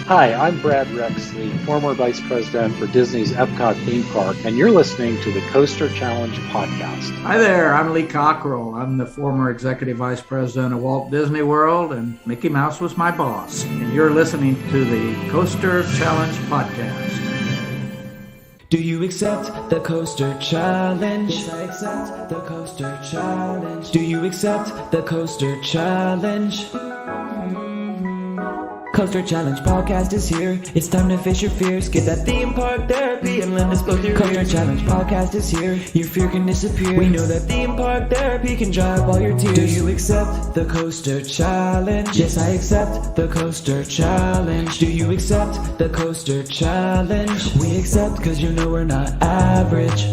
Hi, I'm Brad Rexley, former Vice President for Disney's Epcot theme park, and you're listening to the Coaster Challenge podcast. Hi there, I'm Lee Cockrell. I'm the former Executive Vice President of Walt Disney World, and Mickey Mouse was my boss. And you're listening to the Coaster Challenge podcast. Do you accept the Coaster Challenge? Yes, I accept the Coaster Challenge. Do you accept the Coaster Challenge? Coaster Challenge podcast is here. It's time to face your fears. Get that theme park therapy and let us both your Coaster Challenge podcast is here. Your fear can disappear. We know that theme park therapy can dry up all your tears. Do you accept the Coaster Challenge? Yes, I accept the Coaster Challenge. Do you accept the Coaster Challenge? We accept because you know we're not average.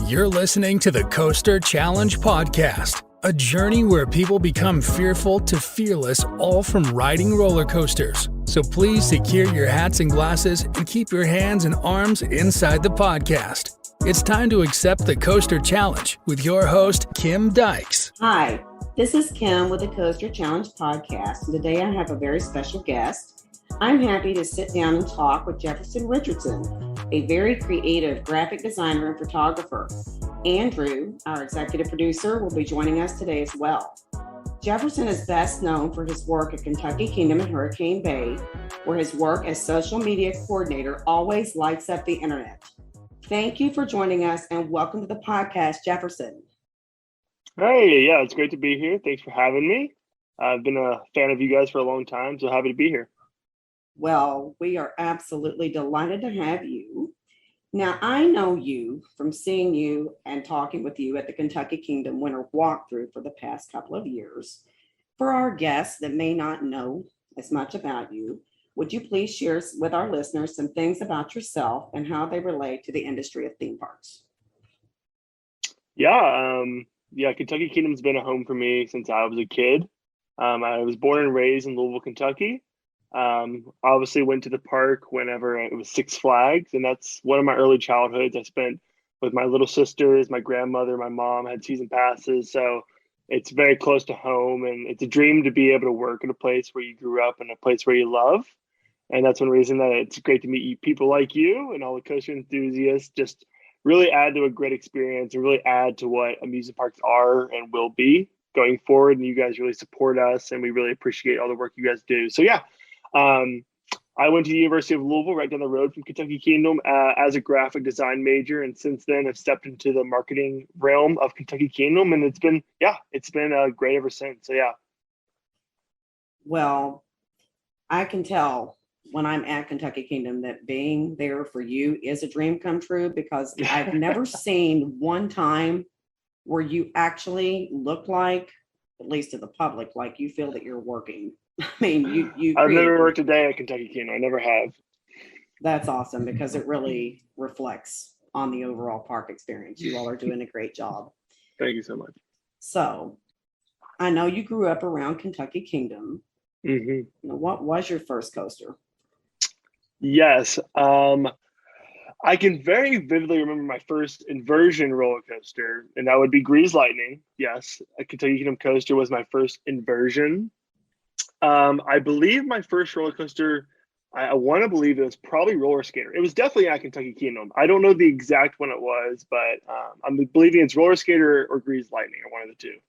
You're listening to the Coaster Challenge podcast. A journey where people become fearful to fearless, all from riding roller coasters. So please secure your hats and glasses and keep your hands and arms inside the podcast. It's time to accept the Coaster Challenge with your host, Kim Dykes. Hi, this is Kim with the Coaster Challenge podcast, and today I have a very special guest. I'm happy to sit down and talk with Jefferson Richardson, a very creative graphic designer and photographer. Andrew, our executive producer, will be joining us today as well. Jefferson is best known for his work at Kentucky Kingdom and Hurricane Bay, where his work as social media coordinator always lights up the internet. Thank you for joining us and welcome to the podcast, Jefferson. Hey, yeah, it's great to be here. Thanks for having me. I've been a fan of you guys for a long time, so happy to be here. Well, we are absolutely delighted to have you. Now, I know you from seeing you and talking with you at the Kentucky Kingdom Winter Walkthrough for the past couple of years. For our guests that may not know as much about you, would you please share with our listeners some things about yourself and how they relate to the industry of theme parks? Yeah, Kentucky Kingdom's been a home for me since I was a kid. I was born and raised in Louisville, Kentucky. Obviously went to the park whenever it was Six Flags, and that's one of my early childhoods. I spent with my little sisters, my grandmother, my mom had season passes, so it's very close to home, and it's a dream to be able to work in a place where you grew up and a place where you love. And that's one reason that it's great to meet people like you and all the coaster enthusiasts. Just really add to a great experience and really add to what amusement parks are and will be going forward. And you guys really support us, and we really appreciate all the work you guys do. So yeah. I went to the University of Louisville right down the road from Kentucky Kingdom as a graphic design major, and since then I've stepped into the marketing realm of Kentucky Kingdom, and it's been great ever since. So yeah. Well, I can tell when I'm at Kentucky Kingdom that being there for you is a dream come true, because I've never seen one time where you actually look like, at least to the public, like you feel that you're working. I mean, I've never worked a day at Kentucky Kingdom. I never have. That's awesome, because it really reflects on the overall park experience. You all are doing a great job. Thank you so much. So I know you grew up around Kentucky Kingdom. Mm-hmm. What was your first coaster? Yes. I can very vividly remember my first inversion roller coaster, and that would be Grease Lightning. Yes, a Kentucky Kingdom coaster was my first inversion. I believe my first roller coaster, I want to believe it was probably Roller Skater. It was definitely at Kentucky Kingdom. I don't know the exact one it was, but I'm believing it's Roller Skater or Grease Lightning, or one of the two.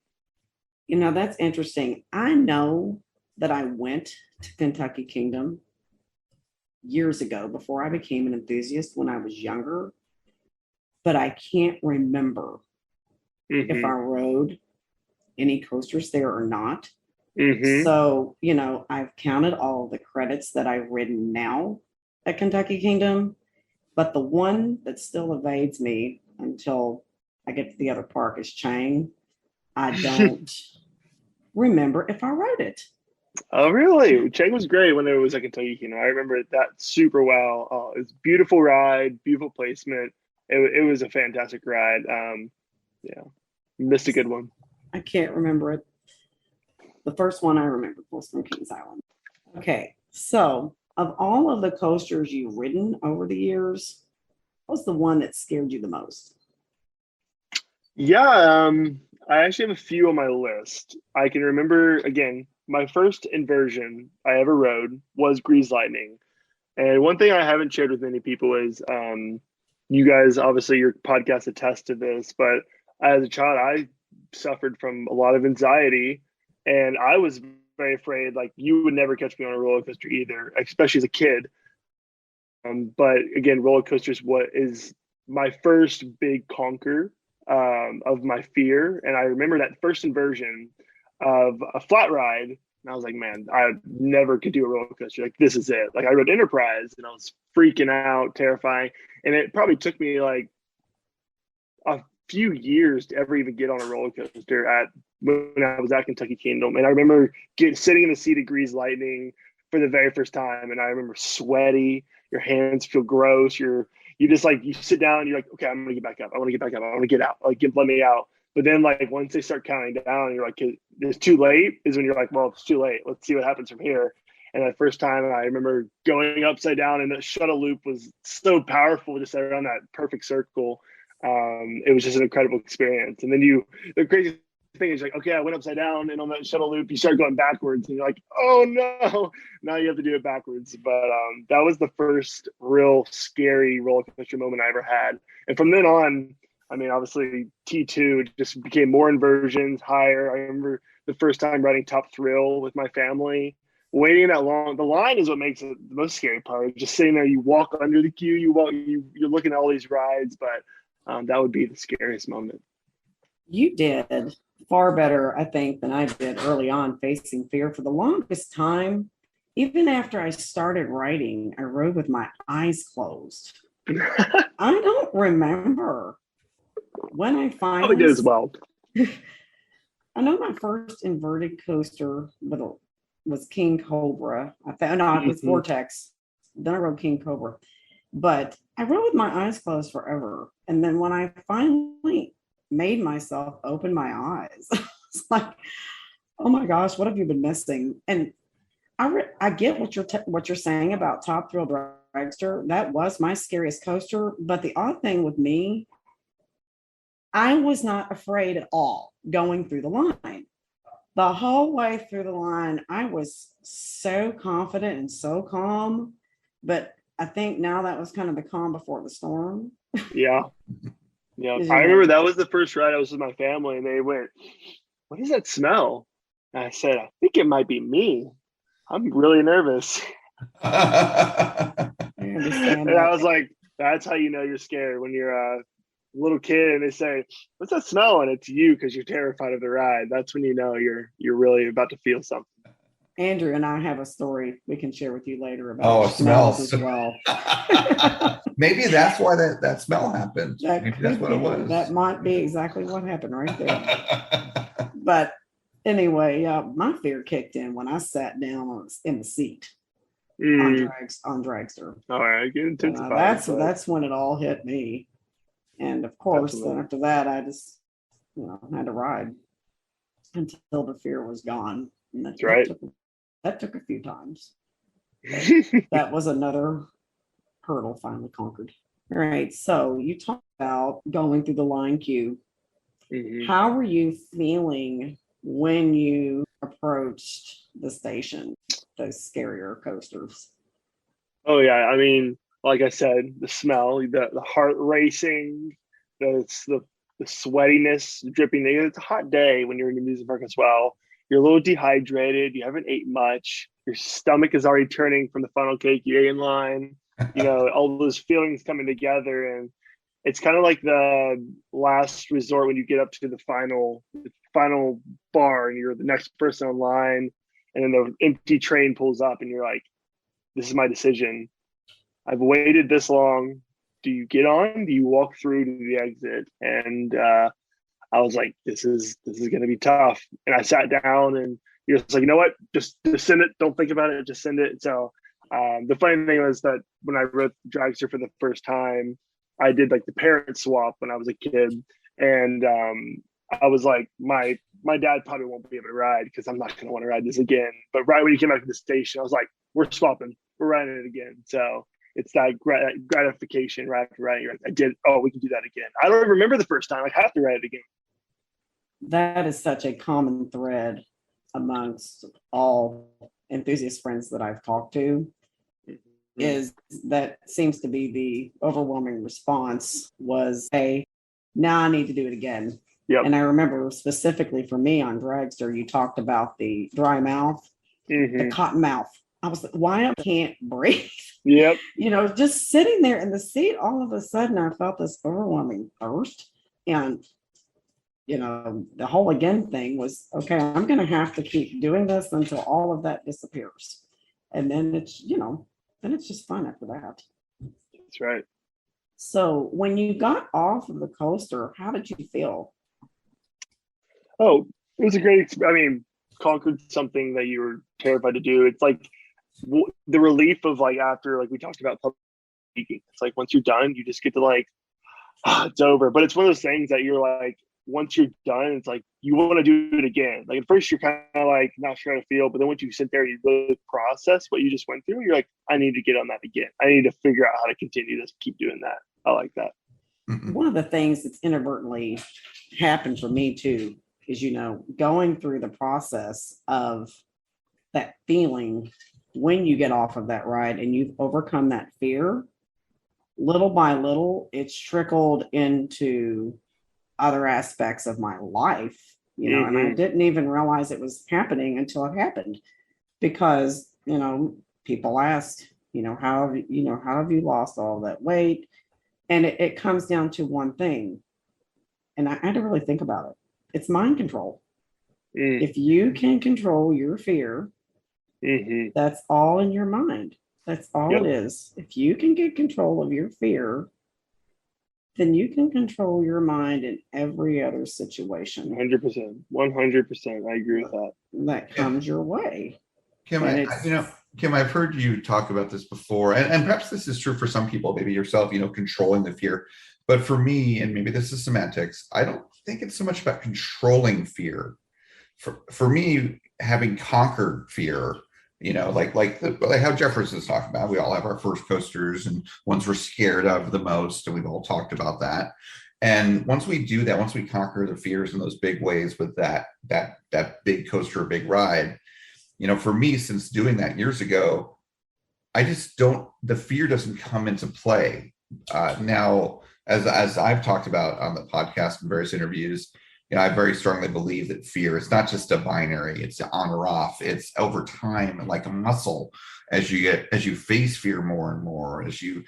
That's interesting. I know that I went to Kentucky Kingdom years ago before I became an enthusiast when I was younger, but I can't remember if I rode any coasters there or not. Mm-hmm. So, I've counted all the credits that I've ridden now at Kentucky Kingdom, but the one that still evades me until I get to the other park is Chang. I don't remember if I rode it. Oh, really? Chang was great when it was at Kentucky Kingdom. I remember that super well. Oh, it was a beautiful ride, beautiful placement. It was a fantastic ride. Missed a good one. I can't remember it. The first one I remember was from Kings Island. Okay, so of all of the coasters you've ridden over the years, what was the one that scared you the most? Yeah, I actually have a few on my list. I can remember, again, my first inversion I ever rode was Grease Lightning. And one thing I haven't shared with many people is you guys, obviously, your podcast attests to this, but as a child, I suffered from a lot of anxiety. And I was very afraid, like, you would never catch me on a roller coaster either, especially as a kid. But again, roller coasters, what is my first big conquer of my fear. And I remember that first inversion of a flat ride. And I was like, man, I never could do a roller coaster. Like, this is it. Like, I rode Enterprise and I was freaking out, terrifying. And it probably took me like a few years to ever even get on a roller coaster when I was at Kentucky Kingdom. And I remember sitting in the seat of Grease Lightning for the very first time. And I remember sweaty, your hands feel gross. You just like, you sit down and you're like, okay, I'm going to get back up. I want to get back up. I want to get out. Like, let me out. But then, like, once they start counting down, you're like, it's too late, is when you're like, well, it's too late. Let's see what happens from here. And that first time, I remember going upside down, and the shuttle loop was so powerful, just around that perfect circle. It was just an incredible experience. And then the crazy thing is, like, okay, I went upside down, and on that shuttle loop, you start going backwards, and you're like, oh no, now you have to do it backwards. But that was the first real scary roller coaster moment I ever had. And from then on, I mean, obviously T2 just became more inversions, higher. I remember the first time riding Top Thrill with my family, waiting that long. The line is what makes it the most scary part. Just sitting there, you walk under the queue, you're looking at all these rides, but that would be the scariest moment. You did far better, I think, than I did early on facing fear. For the longest time, even after I started riding, I rode with my eyes closed. I don't remember when I finally did as well. I know my first inverted coaster was King Cobra. It was Vortex. Then I rode King Cobra. But I rode with my eyes closed forever. And then when I finally made myself open my eyes, it's like, oh my gosh, what have you been missing? And I get what you're saying about Top Thrill Dragster. That was my scariest coaster. But the odd thing with me, I was not afraid at all going through the line. The whole way through the line, I was so confident and so calm. But I think now that was kind of the calm before the storm. Yeah. I remember that was the first ride I was with my family, and they went, what does that smell? And I said, I think it might be me. I'm really nervous. I understand. And I was like, that's how you know you're scared, when you're a little kid and they say, what's that smell? And it's you, because you're terrified of the ride. That's when you know you're really about to feel something. Andrew and I have a story we can share with you later about smells as well. Maybe that's why that smell happened. Maybe that's what it was. That might be exactly what happened right there. But anyway, my fear kicked in when I sat down in the seat on Dragster. All right, get intensified. That's when it all hit me. And of course, then after that, I just had to ride until the fear was gone. And that's right. That took a few times. That was another hurdle finally conquered. All right. So you talked about going through the line queue. Mm-hmm. How were you feeling when you approached the station, those scarier coasters? Oh, yeah. I mean, like I said, the smell, the heart racing, the sweatiness, the dripping. It's a hot day when you're in the amusement park as well. You're a little dehydrated. You haven't ate much. Your stomach is already turning from the funnel cake you ate in line. All those feelings coming together. And it's kind of like the last resort when you get up to the final bar and you're the next person in line. And then the empty train pulls up and you're like, this is my decision. I've waited this long. Do you get on? Do you walk through to the exit? And I was like, this is going to be tough. And I sat down and you're just like, you know what? Just send it. Don't think about it. Just send it. So the funny thing was that when I rode Dragster for the first time, I did like the parent swap when I was a kid. And I was like, my dad probably won't be able to ride because I'm not going to want to ride this again. But right when he came back to the station, I was like, we're swapping. We're riding it again. So it's that gratification right after riding. I did. Oh, we can do that again. I don't even remember the first time. I have to ride it again. that is such a common thread amongst all enthusiast friends that I've talked to, is that seems to be the overwhelming response was, hey, now I need to do it again. Yep. And I remember specifically for me on Dragster, you talked about the dry mouth, the cotton mouth. I was like, why I can't breathe? Yep. Just sitting there in the seat, all of a sudden I felt this overwhelming thirst. And, the whole again thing was, okay, I'm going to have to keep doing this until all of that disappears. And then it's, then it's just fun after that. That's right. So when you got off of the coaster, how did you feel? Oh, it was a great conquered something that you were terrified to do. It's like the relief of after we talked about public speaking. It's like once you're done, you just get to it's over. But it's one of those things that you're once you're done, it's you want to do it again. At first you're kind of not sure how to feel, but then once you sit there and you really process what you just went through, you're I need to get on that again. I need to figure out how to continue this, keep doing that. I like that. One of the things that's inadvertently happened for me too is, going through the process of that feeling when you get off of that ride and you've overcome that fear, little by little, it's trickled into other aspects of my life, and I didn't even realize it was happening until it happened, because, people asked, how have you lost all that weight? And it comes down to one thing. And I had to really think about it. It's mind control. If you can control your fear, that's all in your mind. That's all it is. If you can get control of your fear, then you can control your mind in every other situation. 100%. I agree with that. That comes your way. Kim, I've heard you talk about this before, and perhaps this is true for some people, maybe yourself, controlling the fear. But for me, and maybe this is semantics, I don't think it's so much about controlling fear. For me, having conquered fear, like how Jefferson's talking about, we all have our first coasters and ones we're scared of the most, and we've all talked about that. And once we do that, once we conquer the fears in those big ways with that big coaster, big ride, for me, since doing that years ago, the fear doesn't come into play. Now, as I've talked about on the podcast and various interviews, I very strongly believe that fear is not just a binary, it's on or off. It's over time, like a muscle, as you face fear more and more, as you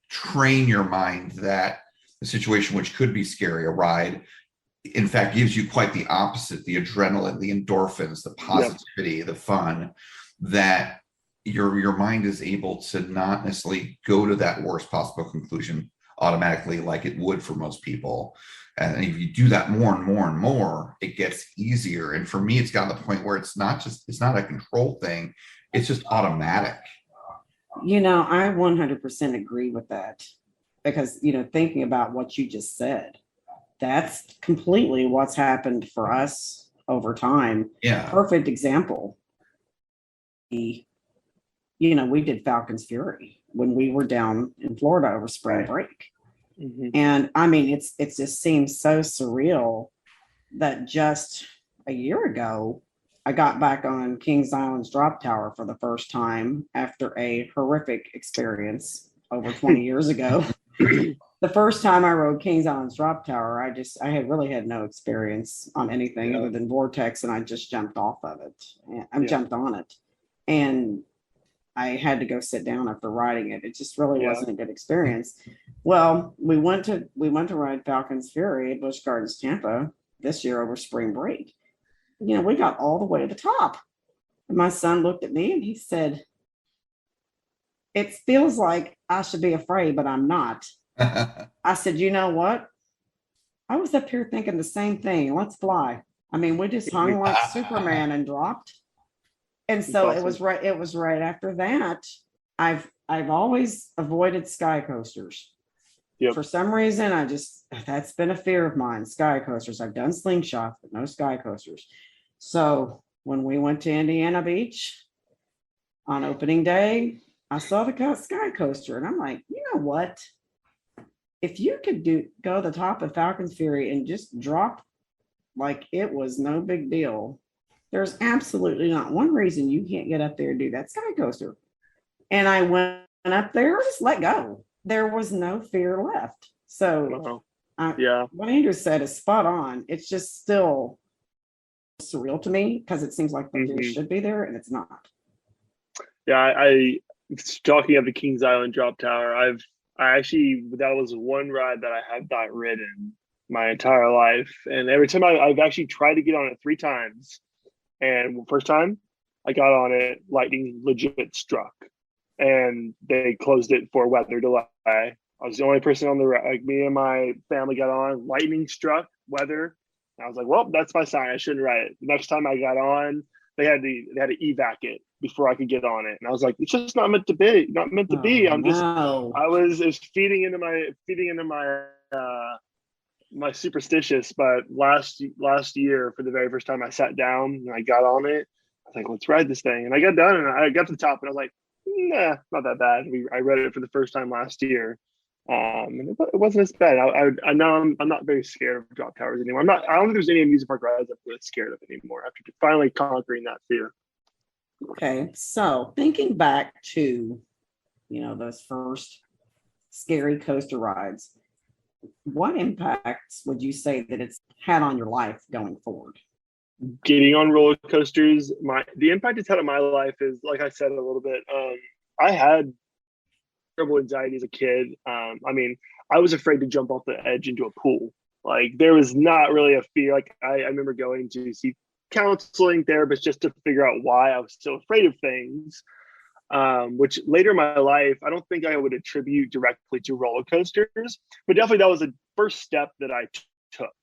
train your mind that the situation, which could be scary, a ride, in fact, gives you quite the opposite, the adrenaline, the endorphins, the positivity, the fun, that your mind is able to not necessarily go to that worst possible conclusion automatically like it would for most people. And if you do that more and more and more, it gets easier. And for me, it's gotten to the point where it's not a control thing. It's just automatic. I 100% agree with that, because, thinking about what you just said, that's completely what's happened for us over time. Yeah. Perfect example. We did Falcon's Fury when we were down in Florida over spring break. And it just seems so surreal that just a year ago, I got back on Kings Island's drop tower for the first time after a horrific experience over 20 years ago. The first time I rode Kings Island's drop tower, I had really had no experience on anything other than Vortex, and I just jumped off of it. I jumped on it, and I had to go sit down after riding it. It just really wasn't a good experience. Well, we went to ride Falcon's Fury at Busch Gardens, Tampa this year over spring break. We got all the way to the top. And my son looked at me and he said, "It feels like I should be afraid, but I'm not." I said, "You know what? I was up here thinking the same thing. Let's fly." We just hung like Superman and dropped. And so it was right after that. I've always avoided sky coasters. For some reason, that's been a fear of mine, sky coasters. I've done slingshots, but no sky coasters. So when we went to Indiana Beach on opening day, I saw the sky coaster and I'm like, you know what? if you could go to the top of Falcon's Fury and just drop like it was no big deal, there's absolutely not one reason you can't get up there and do that sky coaster. And I went up there, just let go. There was no fear left. So what Andrew said is spot on. It's just still surreal to me because it seems like the fear should be there and it's not. Yeah, I talking of the Kings Island drop tower, that was one ride that I had not ridden my entire life. And every time I've actually tried to get on it 3 times. And first time I got on it, lightning legit struck. And they closed it for weather delay. I was the only person on the ride. Like, me and my family got on, lightning struck, weather. And I was like, well, that's my sign. I shouldn't ride it. The next time I got on, they had to evac it before I could get on it. And I was like, it's just not meant to be. Not meant to be. I was feeding into my my superstitious. But last year, for the very first time I sat down and I got on it, I was like, let's ride this thing. And I got done and I got to the top and I was like, nah, not that bad. I read it for the first time last year. And it wasn't as bad. I know I'm not very scared of drop towers anymore. I don't think there's any amusement park rides I'm really scared of anymore after finally conquering that fear. Okay, so thinking back to, those first scary coaster rides, what impacts would you say that it's had on your life going forward? Getting on roller coasters, the impact it's had on my life is, like I said a little bit, I had terrible anxiety as a kid. I was afraid to jump off the edge into a pool. Like, there was not really a fear. Like, I remember going to see counseling therapists just to figure out why I was so afraid of things, which later in my life, I don't think I would attribute directly to roller coasters, but definitely that was the first step that I took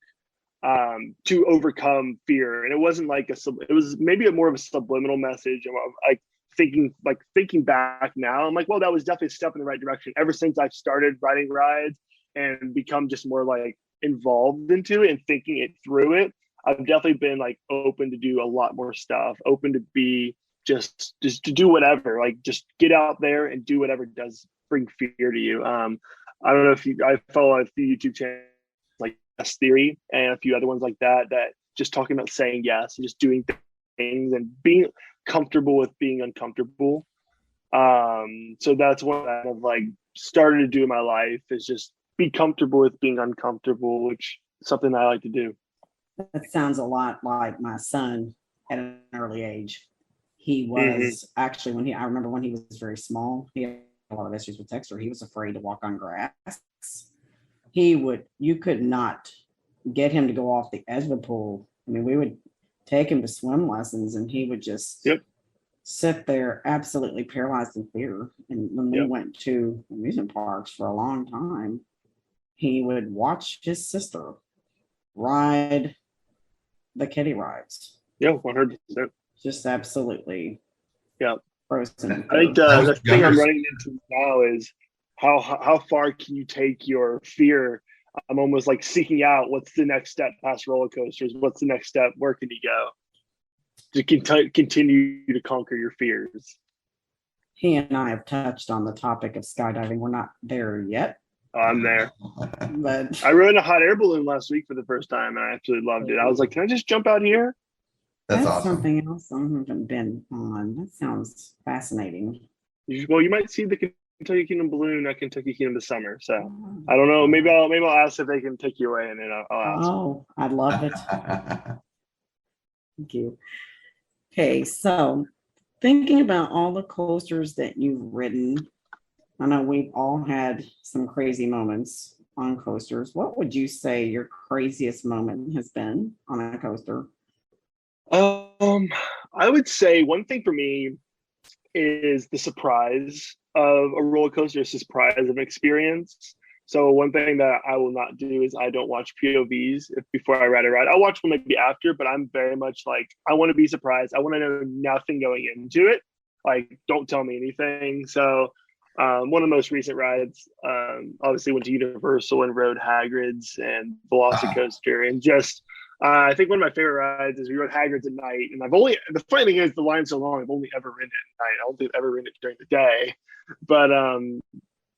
to overcome fear. And it wasn't like it was maybe more of a subliminal message. Like, thinking back now, I'm like, well, that was definitely a step in the right direction. Ever since I've started riding rides and become just more like involved into it and thinking it through it, I've definitely been like open to do a lot more stuff, open to be just to do whatever, like just get out there and do whatever does bring fear to you. I don't know if I follow a few YouTube channels like Yes Theory and a few other ones like that just talking about saying yes and just doing things and being comfortable with being uncomfortable. So that's what I've like started to do in my life, is just be comfortable with being uncomfortable, which is something I like to do. That sounds a lot like my son at an early age. He was actually, I remember when he was very small, he had a lot of issues with texture. He was afraid to walk on grass. You could not get him to go off the edge of the pool. I mean, we would take him to swim lessons and he would just sit there absolutely paralyzed in fear. And when we went to amusement parks for a long time, he would watch his sister ride the kiddie rides. Yeah, 100%. Just absolutely. Yeah. Frozen. I think the thing I'm running into now is how far can you take your fear? I'm almost like seeking out what's the next step past roller coasters. What's the next step? Where can you go to continue to conquer your fears? He and I have touched on the topic of skydiving. We're not there yet. Oh, I'm there. But I rode a hot air balloon last week for the first time and I absolutely loved it. I was like, can I just jump out here? That's awesome. Something else I haven't been on. That sounds fascinating. Well, you might see the Kentucky Kingdom balloon at Kentucky Kingdom this summer. So I don't know. Maybe I'll ask if they can take you away, and then I'll ask. Oh, I'd love it. Thank you. Okay, so thinking about all the coasters that you've ridden, I know we've all had some crazy moments on coasters. What would you say your craziest moment has been on a coaster? I would say one thing for me is the surprise of a roller coaster, surprise of an experience. So one thing that I will not do is I don't watch POVs before I ride a ride. I'll watch one maybe after, but I'm very much like, I want to be surprised. I want to know nothing going into it. Like, don't tell me anything. So one of the most recent rides, obviously went to Universal and rode Hagrid's and Velocicoaster, and just I think one of my favorite rides is we rode Hagrid's at night. And the funny thing is the line's so long, I've only ever ridden it at night. I don't think I've ever ridden it during the day. But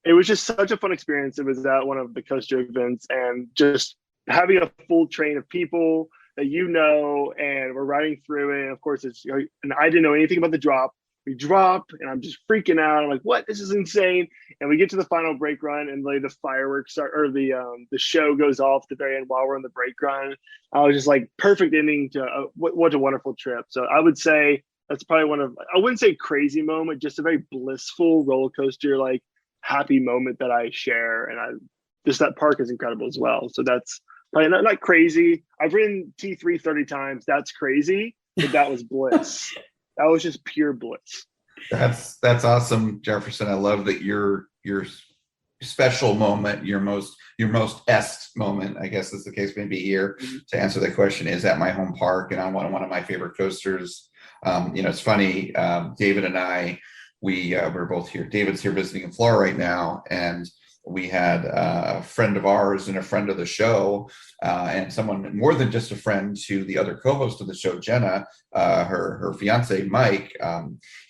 it was just such a fun experience. It was at one of the coaster events, and just having a full train of people that and we're riding through it. And of course, and I didn't know anything about the drop. We drop, and I'm just freaking out. I'm like, "What? This is insane!" And we get to the final brake run, and the fireworks start, or the show goes off at the very end while we're on the brake run. I was just like, perfect ending to what a wonderful trip. So I would say that's probably I wouldn't say crazy moment, just a very blissful roller coaster, like happy moment that I share. And that park is incredible as well. So that's probably not crazy. I've ridden T3 30 times. That's crazy, but that was bliss. That was just pure bliss. That's awesome, Jefferson. I love that your special moment, your most est moment, I guess is the case maybe here, to answer the question, is at my home park and on one of my favorite coasters. It's funny, David and I, we're both here. David's here visiting in Florida right now, and we had a friend of ours and a friend of the show, and someone more than just a friend to the other co-host of the show, Jenna, her fiance, Mike.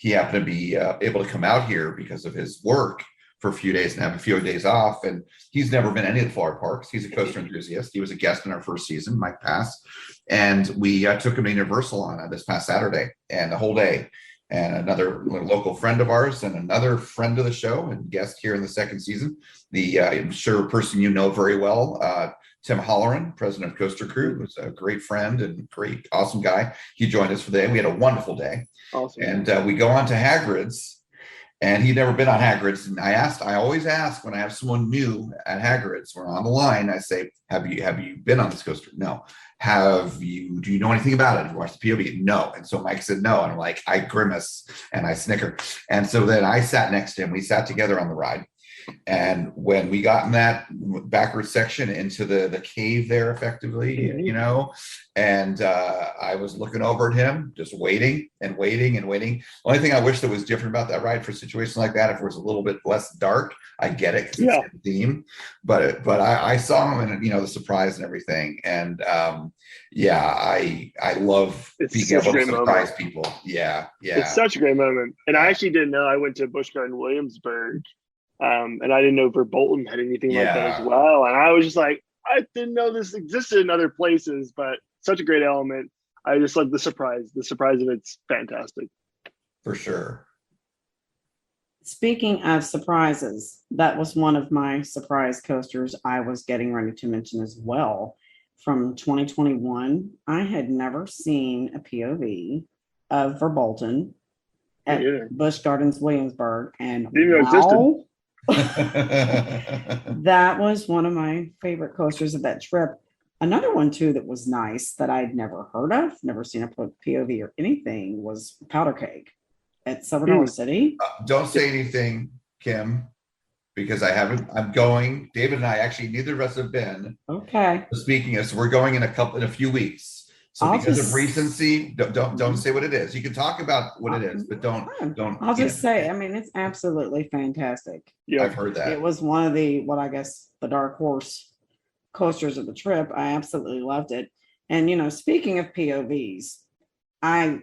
He happened to be able to come out here because of his work for a few days and have a few days off. And he's never been any of the Florida parks. He's a coaster enthusiast. He was a guest in our first season, Mike Pass. And we took him to Universal on this past Saturday and the whole day. And another local friend of ours and another friend of the show and guest here in the second season, I'm sure person you know very well, Tim Holleran, president of Coaster Crew, who's a great friend and great, awesome guy. He joined us for the day. We had a wonderful day. Awesome. And we go on to Hagrid's, and he'd never been on Hagrid's. And I always ask when I have someone new at Hagrid's, we're on the line, I say, have you been on this coaster? No. Do you know anything about it? Have you watched the POV? No. And so Mike said no. And I'm like, I grimace and I snicker. And so then I sat next to him. We sat together on the ride. And when we got in that backward section into the cave there, effectively, and I was looking over at him, just waiting and waiting and waiting. Only thing I wish that was different about that ride for a situation like that, if it was a little bit less dark, I get it because it's the theme. But I saw him and the surprise and everything. And I love being able to surprise people. Yeah. It's such a great moment. And I actually didn't know. I went to Busch Garden Williamsburg. And I didn't know Verbolten had anything like that as well. And I was just like, I didn't know this existed in other places, but such a great element. I just love the surprise. The surprise of it's fantastic. For sure. Speaking of surprises, that was one of my surprise coasters I was getting ready to mention as well. From 2021, I had never seen a POV of Verbolten at Busch Gardens Williamsburg. And wow, that was one of my favorite coasters of that trip. Another one too that was nice that I'd never heard of, never seen a POV or anything, was Powder Cake at Silver City. Don't say anything, Kim, because I'm going. David and I actually, neither of us have been. Okay. Speaking of, so we're going in a few weeks. So because of recency, don't say what it is. You can talk about what it is, but don't. I'll just say, I mean, it's absolutely fantastic. Yeah, I've heard that. It was one of the dark horse coasters of the trip. I absolutely loved it. And speaking of POVs, I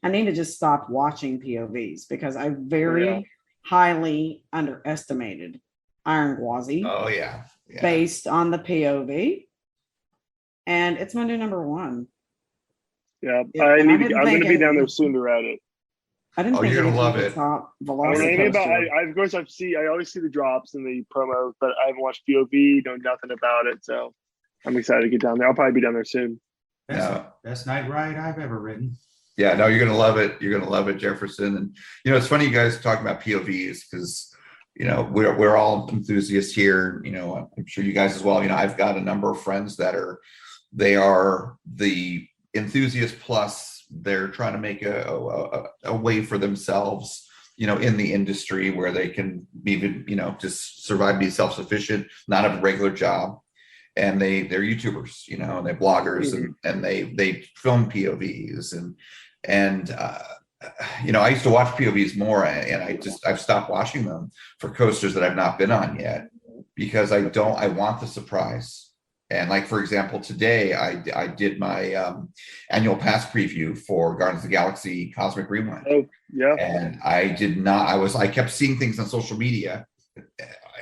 need to just stop watching POVs because I very highly underestimated Iron Gwazi. Oh yeah. Based on the POV. And it's my new number one. Yeah, I'm going to be down there soon to ride it. I didn't think you're going to love it. Top I velocity of course, I always see the drops and the promos, but I haven't watched POV, know nothing about it. So I'm excited to get down there. I'll probably be down there soon. Best night ride I've ever ridden. Yeah, no, you're going to love it. You're going to love it, Jefferson. And, it's funny you guys talking about POVs because, we're all enthusiasts here. I'm sure you guys as well. I've got a number of friends that they are the enthusiast plus they're trying to make a way for themselves, in the industry where they can be, just survive, be self-sufficient, not have a regular job. And they're YouTubers, and they're bloggers and they film POVs and I used to watch POVs more and I've stopped watching them for coasters that I've not been on yet because I want the surprise. And like, for example, today I did my annual pass preview for Guardians of the Galaxy Cosmic Rewind. Oh, yeah. And I kept seeing things on social media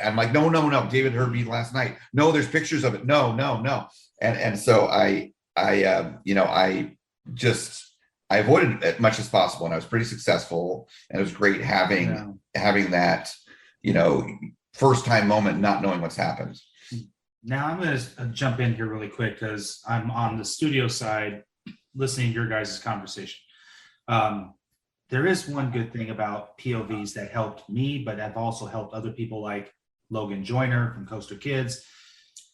I'm like, no, David heard me last night. No, there's pictures of it. No. And so I avoided it as much as possible, and I was pretty successful, and it was great having that, first time moment, not knowing what's happened. Now I'm going to jump in here really quick because I'm on the studio side listening to your guys' conversation. There is one good thing about POVs that helped me, but have also helped other people like Logan Joyner from Coaster Kids.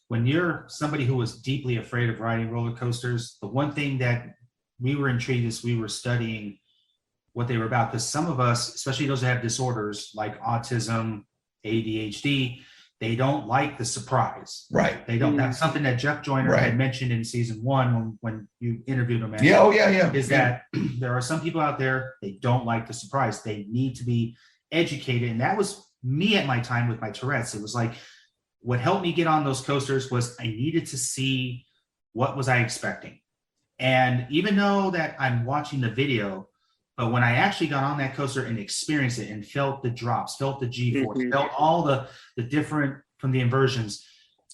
When you're somebody who was deeply afraid of riding roller coasters, the one thing that we were intrigued as we were studying what they were about, because some of us, especially those that have disorders like autism, ADHD, they don't like the surprise. Right. They don't. That's something that Jeff Joyner had mentioned in season 1 when you interviewed him. Is that there are some people out there, they don't like the surprise. They need to be educated. And that was me at my time with my Tourette's. It was like, what helped me get on those coasters was I needed to see what was I expecting. And even though that I'm watching the video, but when I actually got on that coaster and experienced it and felt the drops, felt the G-force, felt all the different from the inversions,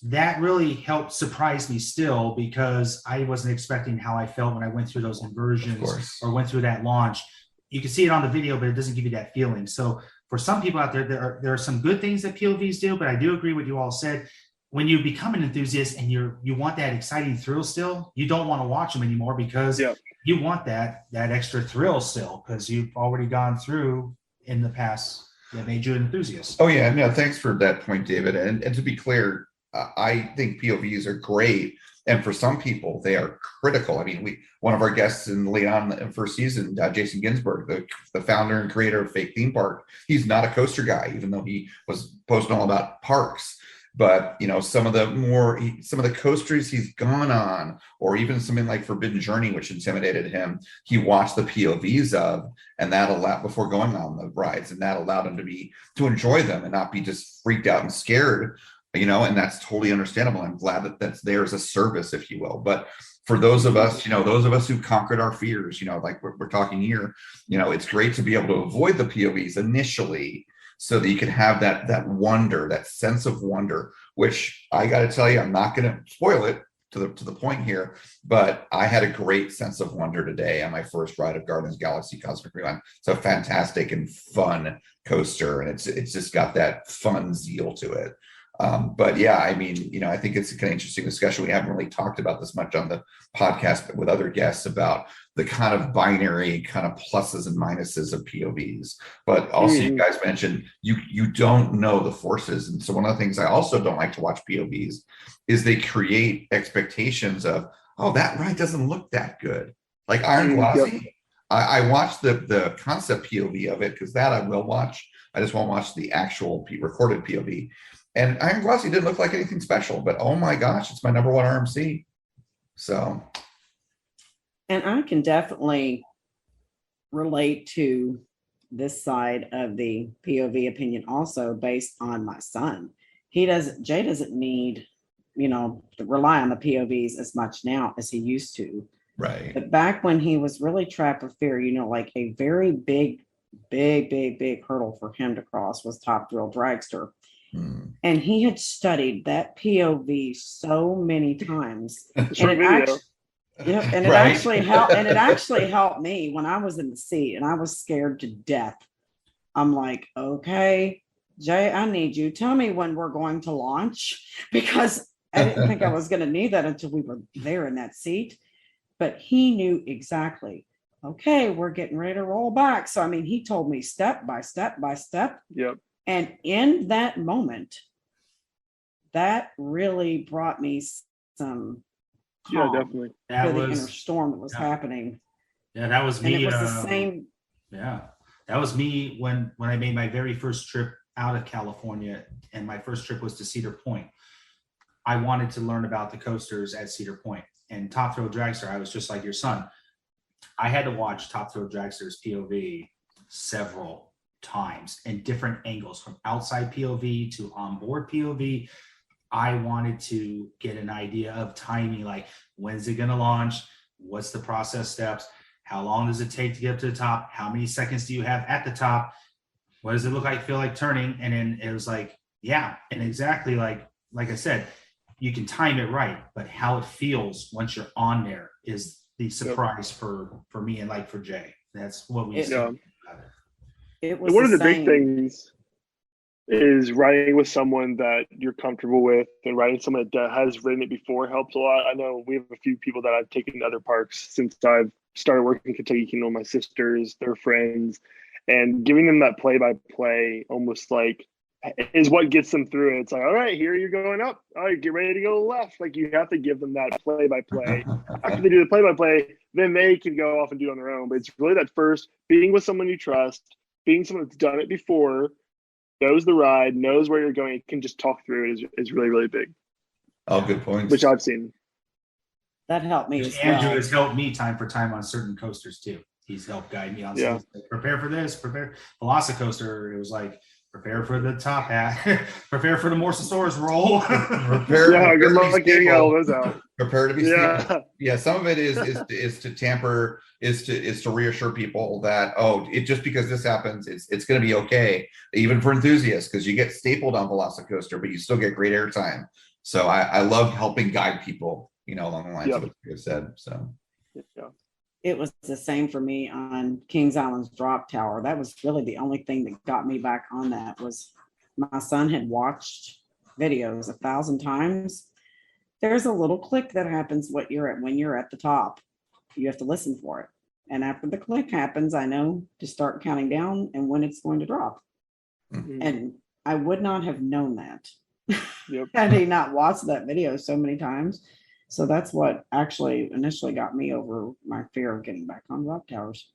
that really helped surprise me still, because I wasn't expecting how I felt when I went through those inversions or went through that launch. You can see it on the video, but it doesn't give you that feeling. So for some people out there, there are some good things that POVs do, but I do agree with you all said. When you become an enthusiast and you want that exciting thrill still, you don't want to watch them anymore, because you want that extra thrill still, because you've already gone through in the past that made you an enthusiast. Oh yeah, no, thanks for that point, David. And to be clear, I think POVs are great, and for some people they are critical. I mean, one of our guests late on in the first season, Jason Ginsburg, the founder and creator of Fake Theme Park, he's not a coaster guy, even though he was posting all about parks. But some of the coasters he's gone on, or even something like Forbidden Journey, which intimidated him, he watched the POVs of, and that allowed, before going on the rides, and that allowed him to enjoy them and not be just freaked out and scared, and that's totally understandable. I'm glad that that's there as a service, if you will. But for those of us, who've conquered our fears, like we're talking here, it's great to be able to avoid the POVs initially, so that you can have that wonder, that sense of wonder, which I got to tell you, I'm not going to spoil it to the point here, but I had a great sense of wonder today on my first ride of Guardians Galaxy Cosmic Rewind. It's a fantastic and fun coaster, and it's just got that fun zeal to it. But yeah, I mean, I think it's a kind of interesting discussion. We haven't really talked about this much on the podcast with other guests about the kind of binary kind of pluses and minuses of POVs. But also you guys mentioned you don't know the forces. And so one of the things I also don't like to watch POVs is they create expectations of, oh, that ride doesn't look that good. Like Iron Glossy, I watched the concept POV of it, because that I will watch. I just won't watch the actual recorded POV. And Iron Glossy didn't look like anything special, but oh my gosh, it's my number one RMC. So. And I can definitely relate to this side of the POV opinion also, based on my son. Jay doesn't need, to rely on the POVs as much now as he used to. Right. But back when he was really trapped with fear, like a very big hurdle for him to cross was Top Thrill Dragster. And he had studied that POV so many times. And it actually helped me when I was in the seat and I was scared to death. I'm like, okay, Jay, I need you. Tell me when we're going to launch, because I didn't think I was going to need that until we were there in that seat. But he knew exactly, okay, we're getting ready to roll back. So, I mean, he told me step by step by step. Yep. And in that moment, that really brought me some calm. Yeah, definitely. For the inner storm that was happening. Yeah, that was me. And it was the same. Yeah, that was me when I made my very first trip out of California, and my first trip was to Cedar Point. I wanted to learn about the coasters at Cedar Point, and Top Thrill Dragster. I was just like your son. I had to watch Top Thrill Dragster's POV several times in different angles, from outside POV to onboard POV. I wanted to get an idea of timing, like when's it going to launch? What's the process steps? How long does it take to get up to the top? How many seconds do you have at the top? What does it look like, feel like turning? And then it was like, Yeah, and exactly like I said, you can time it right, but how it feels once you're on there is the surprise for me and like for Jay. That's what we said. It was one of the big things is riding with someone that you're comfortable with, and riding someone that has ridden it before helps a lot. I know we have a few people that I've taken to other parks since I've started working in Kentucky Kingdom, my sisters, their friends, and giving them that play-by-play almost like is what gets them through it. It's like, all right, here you're going up. All right, get ready to go left. Like, you have to give them that play-by-play. After they do the play-by-play, then they can go off and do it on their own. But it's really that first, being with someone you trust, being someone that's done it before, knows the ride, knows where you're going, can just talk through it is really, really big. Oh, good points. Which I've seen. That helped me as well. Andrew has helped me time for time on certain coasters too. He's helped guide me on some. Prepare for this, prepare. Velocicoaster, it was like, prepare for the top hat, prepare for the Morsasaurus roll. Good luck getting all those out. Prepare to be stable. Yeah, some of it is to tamper, is to reassure people that, it just because this happens, it's going to be okay, even for enthusiasts, because you get stapled on Velocicoaster, but you still get great airtime. So I love helping guide people, along the lines of what you said. So it was the same for me on Kings Island's drop tower. That was really the only thing that got me back on that. Was my son had watched videos 1,000 times. There's a little click that happens when you're at the top. You have to listen for it. And after the click happens, I know to start counting down and when it's going to drop. Mm-hmm. And I would not have known that had he not watched that video so many times. So that's what actually initially got me over my fear of getting back on drop towers.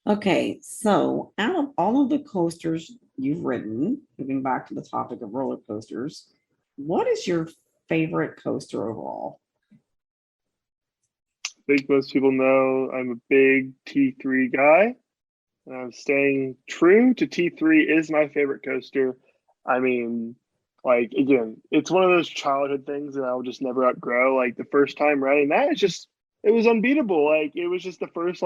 Okay, so out of all of the coasters you've ridden, moving back to the topic of roller coasters, what is your favorite coaster overall? I think most people know I'm a big T3 guy. And I'm staying true to T3 is my favorite coaster. I mean, like, again, it's one of those childhood things that I'll just never outgrow. Like, the first time riding that, it was unbeatable. Like, it was just the first,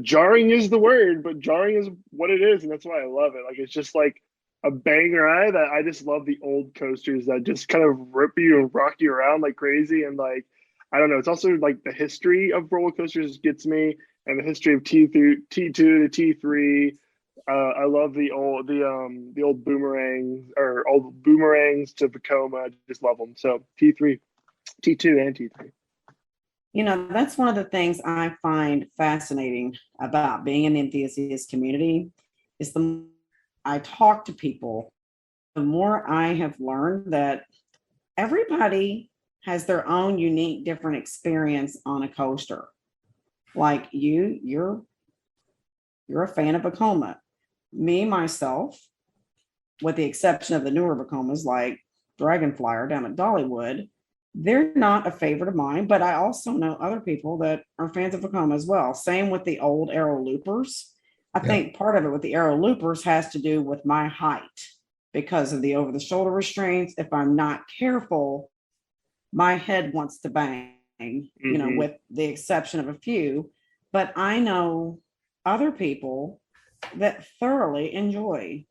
jarring is the word, but jarring is what it is. And that's why I love it. Like, it's just like a bang ride that I just love the old coasters that just kind of rip you and rock you around like crazy. And like, I don't know, it's also like the history of roller coasters gets me, and the history of T2 to T3. I love the old boomerangs, or old boomerangs to Vekoma. I just love them. So T3, T2 and T3. That's one of the things I find fascinating about being in the enthusiast community is the more I talk to people, the more I have learned that everybody has their own unique, different experience on a coaster. Like you're a fan of Vekoma. Me, myself, with the exception of the newer Vekomas like Dragonflyer down at Dollywood, they're not a favorite of mine, but I also know other people that are fans of Vekoma as well. Same with the old Aero Loopers. I think part of it with the Aero Loopers has to do with my height because of the over-the-shoulder restraints. If I'm not careful, my head wants to bang, with the exception of a few. But I know other people that thoroughly enjoy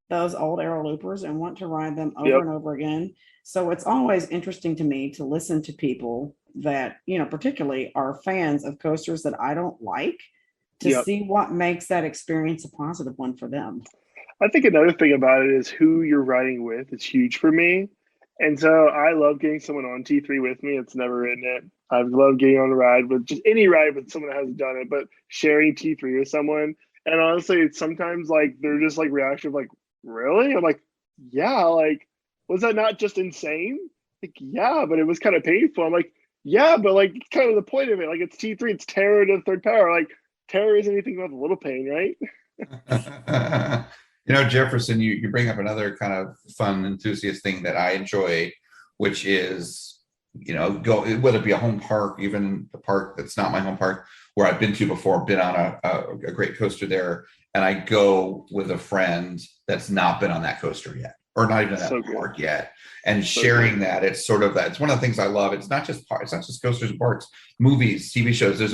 those old Aero Loopers and want to ride them over and over again. So it's always interesting to me to listen to people that, particularly are fans of coasters that I don't like, to see what makes that experience a positive one for them. I think another thing about it is who you're riding with is huge for me. And so I love getting someone on T3 with me. It's never ridden it. I've loved getting on a ride with just any ride with someone that hasn't done it, but sharing T3 with someone. And honestly, it's sometimes like they're just like reaction of like, really? I'm like, yeah, like, was that not just insane? Like, yeah, but it was kind of painful. I'm like, yeah, but like kind of the point of it. Like, it's T3, it's terror to the third power. Like, terror isn't anything but a little pain, right? Jefferson, you bring up another kind of fun enthusiast thing that I enjoy, which is, whether it be a home park, even a park that's not my home park, where I've been to before, been on a great coaster there, and I go with a friend that's not been on that coaster yet. or not even at that park yet. And sharing that, it's sort of that. It's one of the things I love. It's not just coasters and parks, movies, TV shows. There's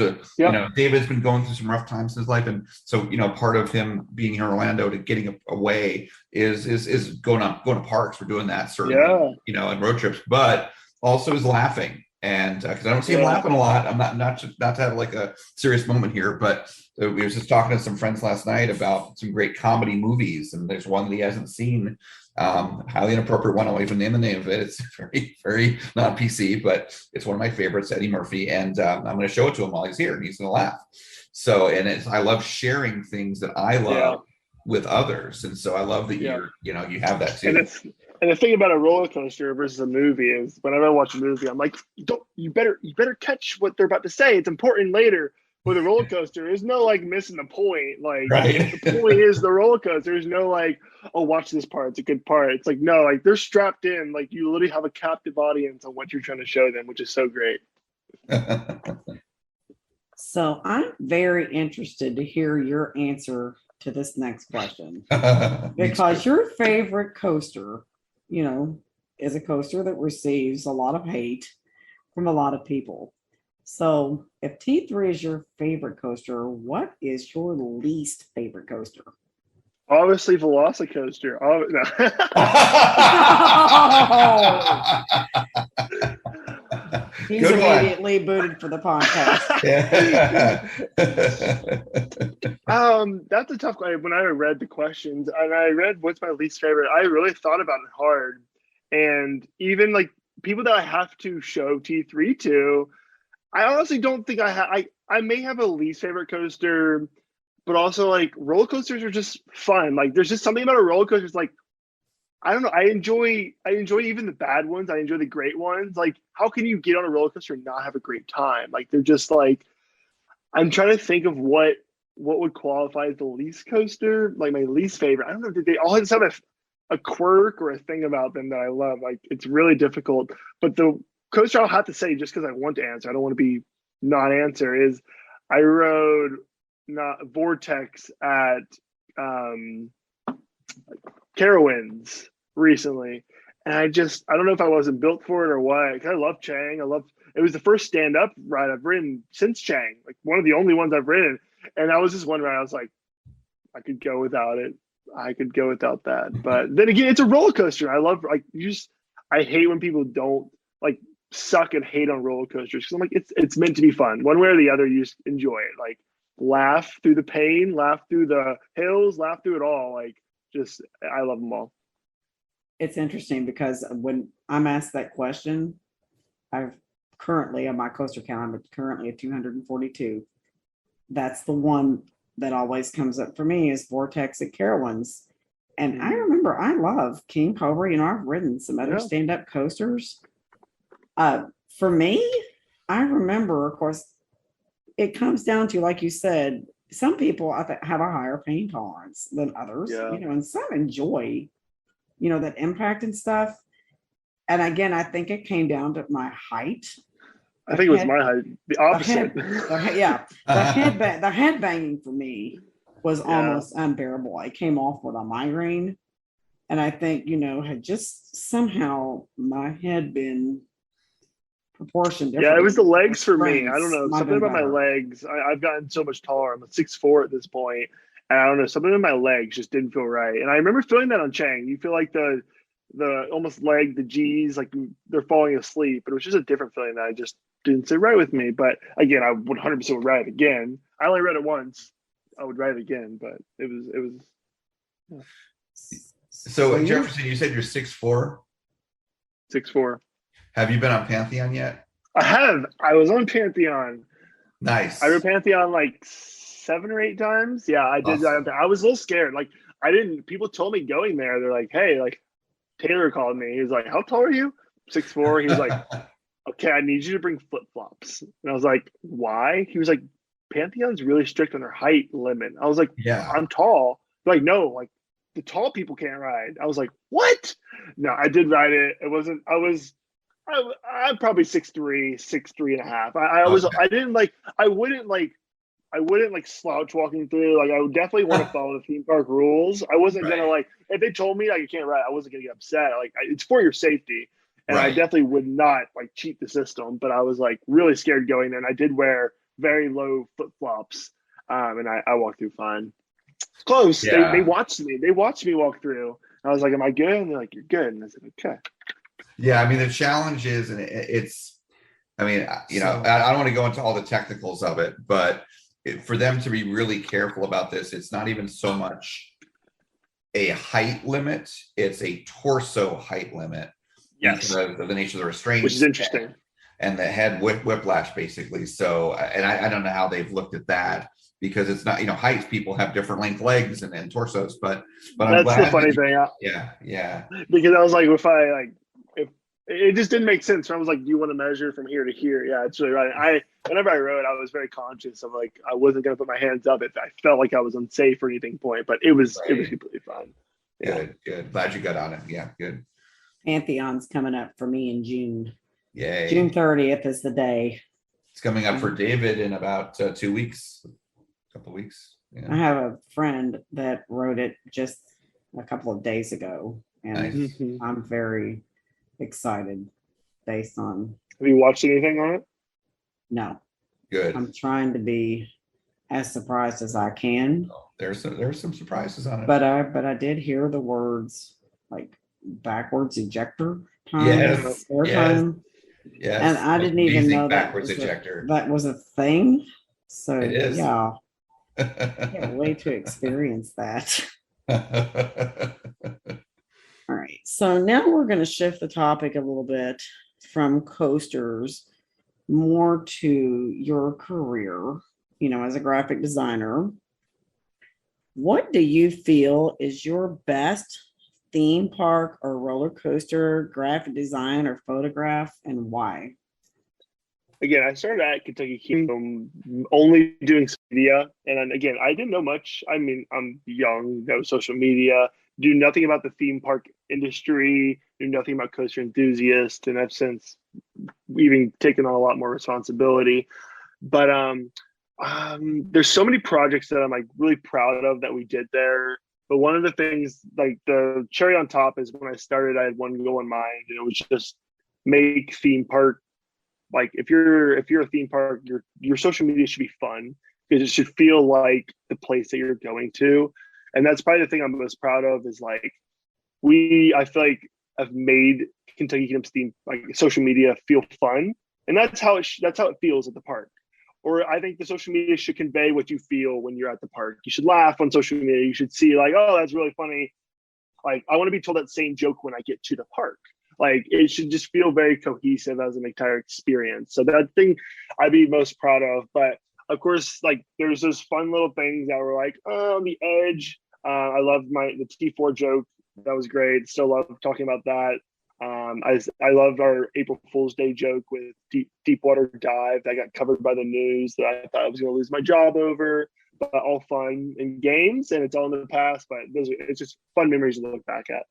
David's been going through some rough times in his life, and so part of him being here in Orlando to getting away is going to parks. We're doing that certainly, and road trips, but also is laughing. And because I don't see him laughing a lot, I'm not to have like a serious moment here, but we were just talking to some friends last night about some great comedy movies, and there's one that he hasn't seen, highly inappropriate one. I won't even name the name of it. It's very, very not PC, but it's one of my favorites, Eddie Murphy, and I'm going to show it to him while he's here, and he's going to laugh. So, and I love sharing things that I love with others, and so I love that you have that too. And the thing about a roller coaster versus a movie is, whenever I watch a movie, I'm like, you better catch what they're about to say. It's important later. With a roller coaster, there's no like missing the point. Like the point is the roller coaster. There's no like, oh, watch this part. It's a good part. It's like, no, like they're strapped in. Like you literally have a captive audience on what you're trying to show them, which is so great. So I'm very interested to hear your answer to this next question, because your favorite coaster, is a coaster that receives a lot of hate from a lot of people. So if T3 is your favorite coaster, what is your least favorite coaster? Obviously Velocicoaster. Oh, no. He's immediately booted for the podcast. That's a tough question. When I read the questions and I read what's my least favorite, I really thought about it hard. And even like people that I have to show T3 to, I honestly don't think I may have a least favorite coaster, but also like roller coasters are just fun. Like there's just something about a roller coaster. It's like, I don't know. I enjoy even the bad ones. I enjoy the great ones. Like, how can you get on a roller coaster and not have a great time? Like, they're just like, I'm trying to think of what would qualify as the least coaster, like my least favorite. I don't know. They all just have a quirk or a thing about them that I love. Like, it's really difficult. But the coaster I'll have to say, just because I want to answer, I don't want to be non-answer, is I rode Vortex at Carowinds recently, and I don't know if I wasn't built for it or what, because I love Chang. It was the first stand-up ride I've ridden since Chang, like one of the only ones I've ridden, and I was just wondering, I was like, I could go without it. I could go without that. But then again, it's a roller coaster. I love, like, I hate when people don't like suck and hate on roller coasters, because I'm like, it's meant to be fun. One way or the other, you just enjoy it. Like, laugh through the pain, laugh through the hills, laugh through it all. Like, I love them all. It's interesting because when I'm asked that question, I've currently on my coaster count, I'm currently at 242. That's the one that always comes up for me is Vortex at Carowinds. And I remember I love King Cobra. I've ridden some other stand-up coasters. For me, I remember, of course, it comes down to, like you said, some people have a higher pain tolerance than others, and some enjoy, that impact and stuff. And again, I think it came down to my height. I think it was my height, the opposite. The head banging for me was almost unbearable. I came off with a migraine, and I think, had just somehow my head been proportioned differently. Yeah, it was the legs for me. I don't know, something about my legs. I've gotten so much taller. I'm at 6'4" at this point, and I don't know, something in my legs just didn't feel right. And I remember feeling that on Chang. You feel like the almost the G's, like they're falling asleep, but it was just a different feeling that I just didn't sit right with me. But again, I 100% would ride it again. I only read it once. I would ride it again, but it was. Yeah. So Jefferson, you said you're 6'4"? 6'4". Have you been on Pantheon yet? I have. I was on Pantheon. Nice. I rode Pantheon like 7 or 8 times. Yeah, I did. Awesome. I was a little scared. Like, people told me going there, they're like, hey, like, Taylor called me. He was like, how tall are you? 6'4". He was like, okay, I need you to bring flip-flops. And I was like, why? He was like, Pantheon's really strict on their height limit. I was like, yeah, I'm tall. They're like, no, like, the tall people can't ride. I was like, what? No, I did ride it. I'm probably 6'3", 6'3.5". I wouldn't like wouldn't like slouch walking through. Like I would definitely want to follow the theme park rules. I wasn't gonna like if they told me like you can't ride, I wasn't gonna get upset. Like it's for your safety, and I definitely would not like cheat the system. But I was like really scared going there, and I did wear very low flip flops, and I walked through fine. It's close. Yeah. They watched me. They watched me walk through. I was like, "Am I good?" And they're like, "You're good." And I said, "Okay." Yeah, I mean the challenge is, and it's. I mean, you know, I don't want to go into all the technicals of it, but for them to be really careful about this, it's not even so much a height limit; it's a torso height limit. Yes, because of the nature of the restraint, which is interesting, and the head whiplash, basically. So, and I don't know how they've looked at that because it's not, you know, heights. People have different length legs and torsos, but that's the funny thing. Yeah. Because I was like, if it just didn't make sense. So I was like, do you want to measure from here to here? Yeah, it's really right. Whenever I rode, I was very conscious of like, I wasn't going to put my hands up if I felt like I was unsafe or anything point, but it was completely fine. Yeah. Good. Glad you got on it. Yeah. Good. Pantheon's coming up for me in June. Yay. June 30th is the day. It's coming up for David in about 2 weeks, a couple of weeks. Yeah. I have a friend that wrote it just a couple of days ago, and I'm very excited based on. Have you watched anything on it? No. Good. I'm trying to be as surprised as I can. Oh, there's some surprises on it. But I did hear the words like backwards ejector time. Yes. Time. Yes. And I didn't even know backwards ejector. That was a thing. So it is. Yeah. Can't wait to experience that. All right. So now we're going to shift the topic a little bit from coasters more to your career, you know, as a graphic designer. What do you feel is your best theme park or roller coaster graphic design or photograph, and why? Again, I started at Kentucky Kingdom only doing media. And then, again, I didn't know much. I mean, I'm young, no social media, do nothing about the theme park industry, do nothing about coaster enthusiasts. And I've since even taken on a lot more responsibility. But there's so many projects that I'm like really proud of that we did there. But one of the things, like the cherry on top, is when I started, I had one goal in mind, and it was just make theme park. Like if you're a theme park, your social media should be fun because it should feel like the place that you're going to. And that's probably the thing I'm most proud of is like I feel like I've made Kentucky Kingdom's theme like social media feel fun, and that's how it feels at the park. Or I think the social media should convey what you feel when you're at the park. You should laugh on social media. You should see like, oh, that's really funny. Like I want to be told that same joke when I get to the park. Like it should just feel very cohesive as an entire experience. So that thing I'd be most proud of. But of course, like there's those fun little things that were like, oh, on the edge. I loved the T4 joke. That was great. Still love talking about that. I loved our April Fool's Day joke with Deepwater Dive that got covered by the news that I thought I was going to lose my job over. But all fun and games, and it's all in the past. But it's just fun memories to look back at.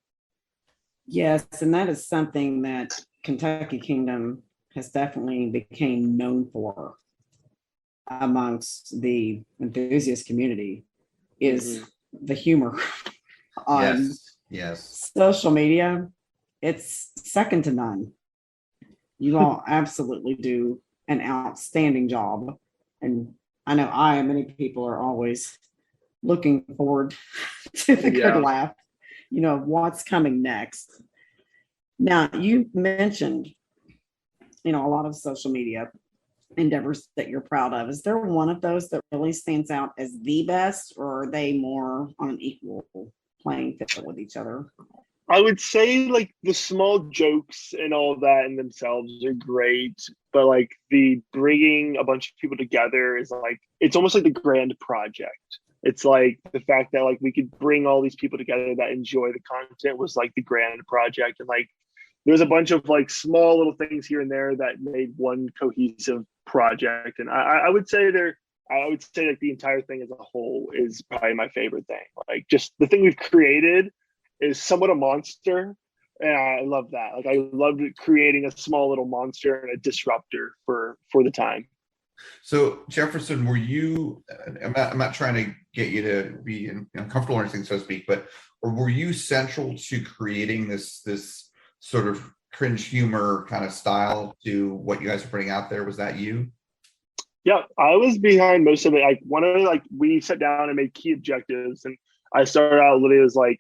Yes, and that is something that Kentucky Kingdom has definitely became known for amongst the enthusiast community is the humor on social media. It's second to none. You all absolutely do an outstanding job. And I know many people are always looking forward to the good laugh, you know, what's coming next. Now, you mentioned, you know, a lot of social media endeavors that you're proud of. Is there one of those that really stands out as the best, or are they more on an equal playing field with each other? I would say like the small jokes and all that in themselves are great, but like the bringing a bunch of people together is like, it's almost like the grand project. It's like the fact that like we could bring all these people together that enjoy the content was like the grand project. And like, there's a bunch of like small little things here and there that made one cohesive project. And I would say like the entire thing as a whole is probably my favorite thing. Like just the thing we've created is somewhat a monster. And I love that. Like I loved creating a small little monster and a disruptor for the time. So Jefferson, were you, I'm not trying to get you to be uncomfortable or anything, so to speak, but or were you central to creating this sort of cringe humor kind of style to what you guys are putting out there? Was that you? Yeah, I was behind most of it. Like we sat down and made key objectives, and I started out literally as like,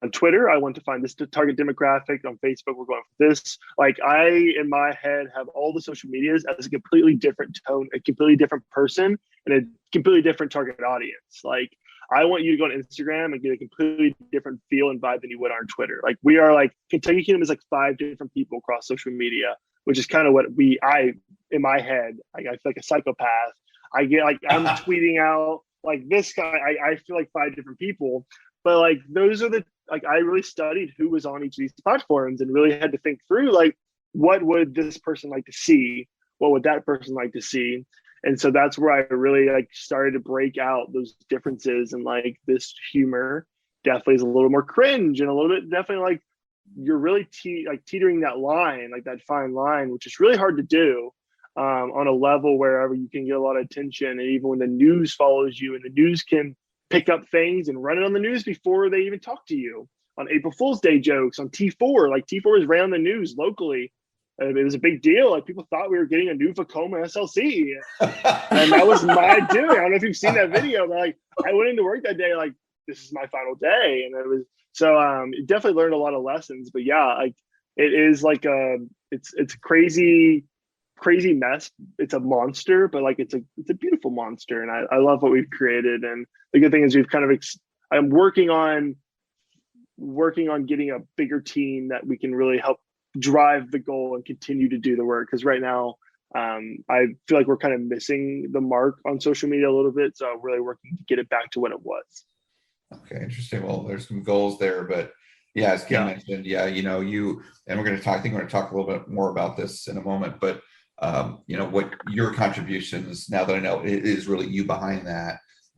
on Twitter, I want to find this target demographic. On Facebook, we're going for this. Like I, in my head, have all the social medias as a completely different tone, a completely different person, and a completely different target audience. Like I want you to go on Instagram and get a completely different feel and vibe than you would on Twitter. Like we are like, Kentucky Kingdom is like 5 different people across social media, which is kind of what in my head, I feel like a psychopath. I get like, I'm tweeting out like this guy, I feel like 5 different people. But like those are I really studied who was on each of these platforms and really had to think through like, what would this person like to see? What would that person like to see? And so that's where I really like started to break out those differences, and like this humor definitely is a little more cringe and a little bit definitely like you're really teetering that line, like that fine line, which is really hard to do on a level wherever you can get a lot of attention. And even when the news follows you and the news can pick up things and run it on the news before they even talk to you, on April Fool's Day jokes on T4. Like T4 was ran on the news locally. It was a big deal. Like people thought we were getting a new Vacoma SLC, and that was my doing. I don't know if you've seen that video, but like I went into work that day like, this is my final day, and it was so definitely learned a lot of lessons. But yeah, like it is like it's a crazy mess. It's a monster, but like it's a beautiful monster, and I love what we've created. And the good thing is we've kind of I'm working on getting a bigger team that we can really help drive the goal and continue to do the work, because right now I feel like we're kind of missing the mark on social media a little bit, so I'm really working to get it back to what it was. Okay, interesting. Well, there's some goals there, but yeah, as Kim mentioned, and we're going to talk, I think we're going to talk a little bit more about this in a moment, but what your contributions, now that I know it is really you behind that,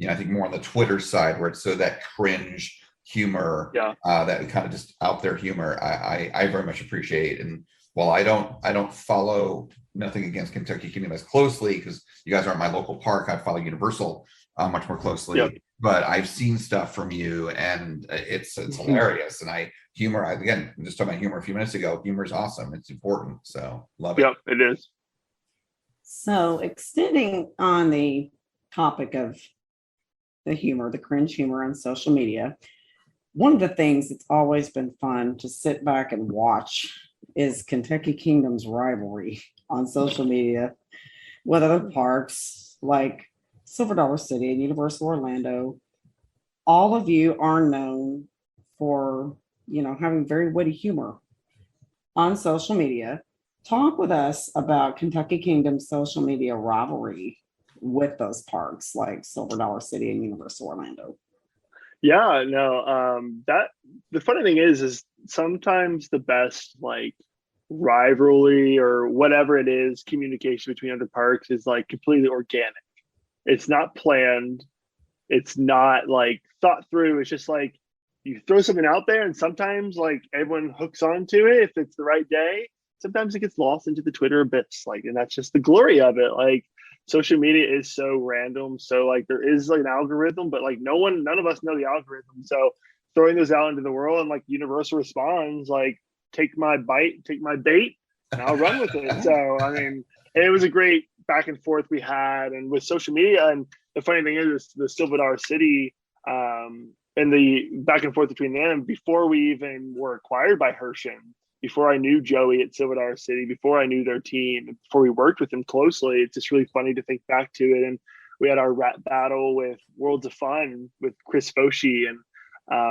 I think more on the Twitter side where it's so that cringe humor, that kind of just out there humor, I very much appreciate. And while I don't follow, nothing against Kentucky Kingdom as closely because you guys aren't my local park, I follow Universal much more closely, but I've seen stuff from you and it's hilarious. And again, I'm just talking about humor a few minutes ago. Humor is awesome. It's important. So love it. Yep, it is. So extending on the topic of the humor, the cringe humor on social media, one of the things that's always been fun to sit back and watch is Kentucky Kingdom's rivalry on social media with other parks like Silver Dollar City and Universal Orlando. All of you are known for, having very witty humor on social media. Talk with us about Kentucky Kingdom's social media rivalry with those parks like Silver Dollar City and Universal Orlando. Yeah, no, that the funny thing is sometimes the best like rivalry or whatever it is, communication between other parks is like completely organic. It's not planned. It's not like thought through. It's just like you throw something out there and sometimes like everyone hooks onto it if it's the right day. Sometimes it gets lost into the Twitter abyss, like, and that's just the glory of it. Like social media is so random. So like there is like an algorithm, but like none of us know the algorithm. So throwing those out into the world and like Universal responds like, take my bait, and I'll run with it. So, I mean, it was a great back and forth we had. And with social media, and the funny thing is the Silver Dollar City and the back and forth between them before we even were acquired by Hersham, before I knew Joey at Silver Dollar City, before I knew their team, before we worked with them closely, it's just really funny to think back to it. And we had our rap battle with Worlds of Fun with Chris Foshi, and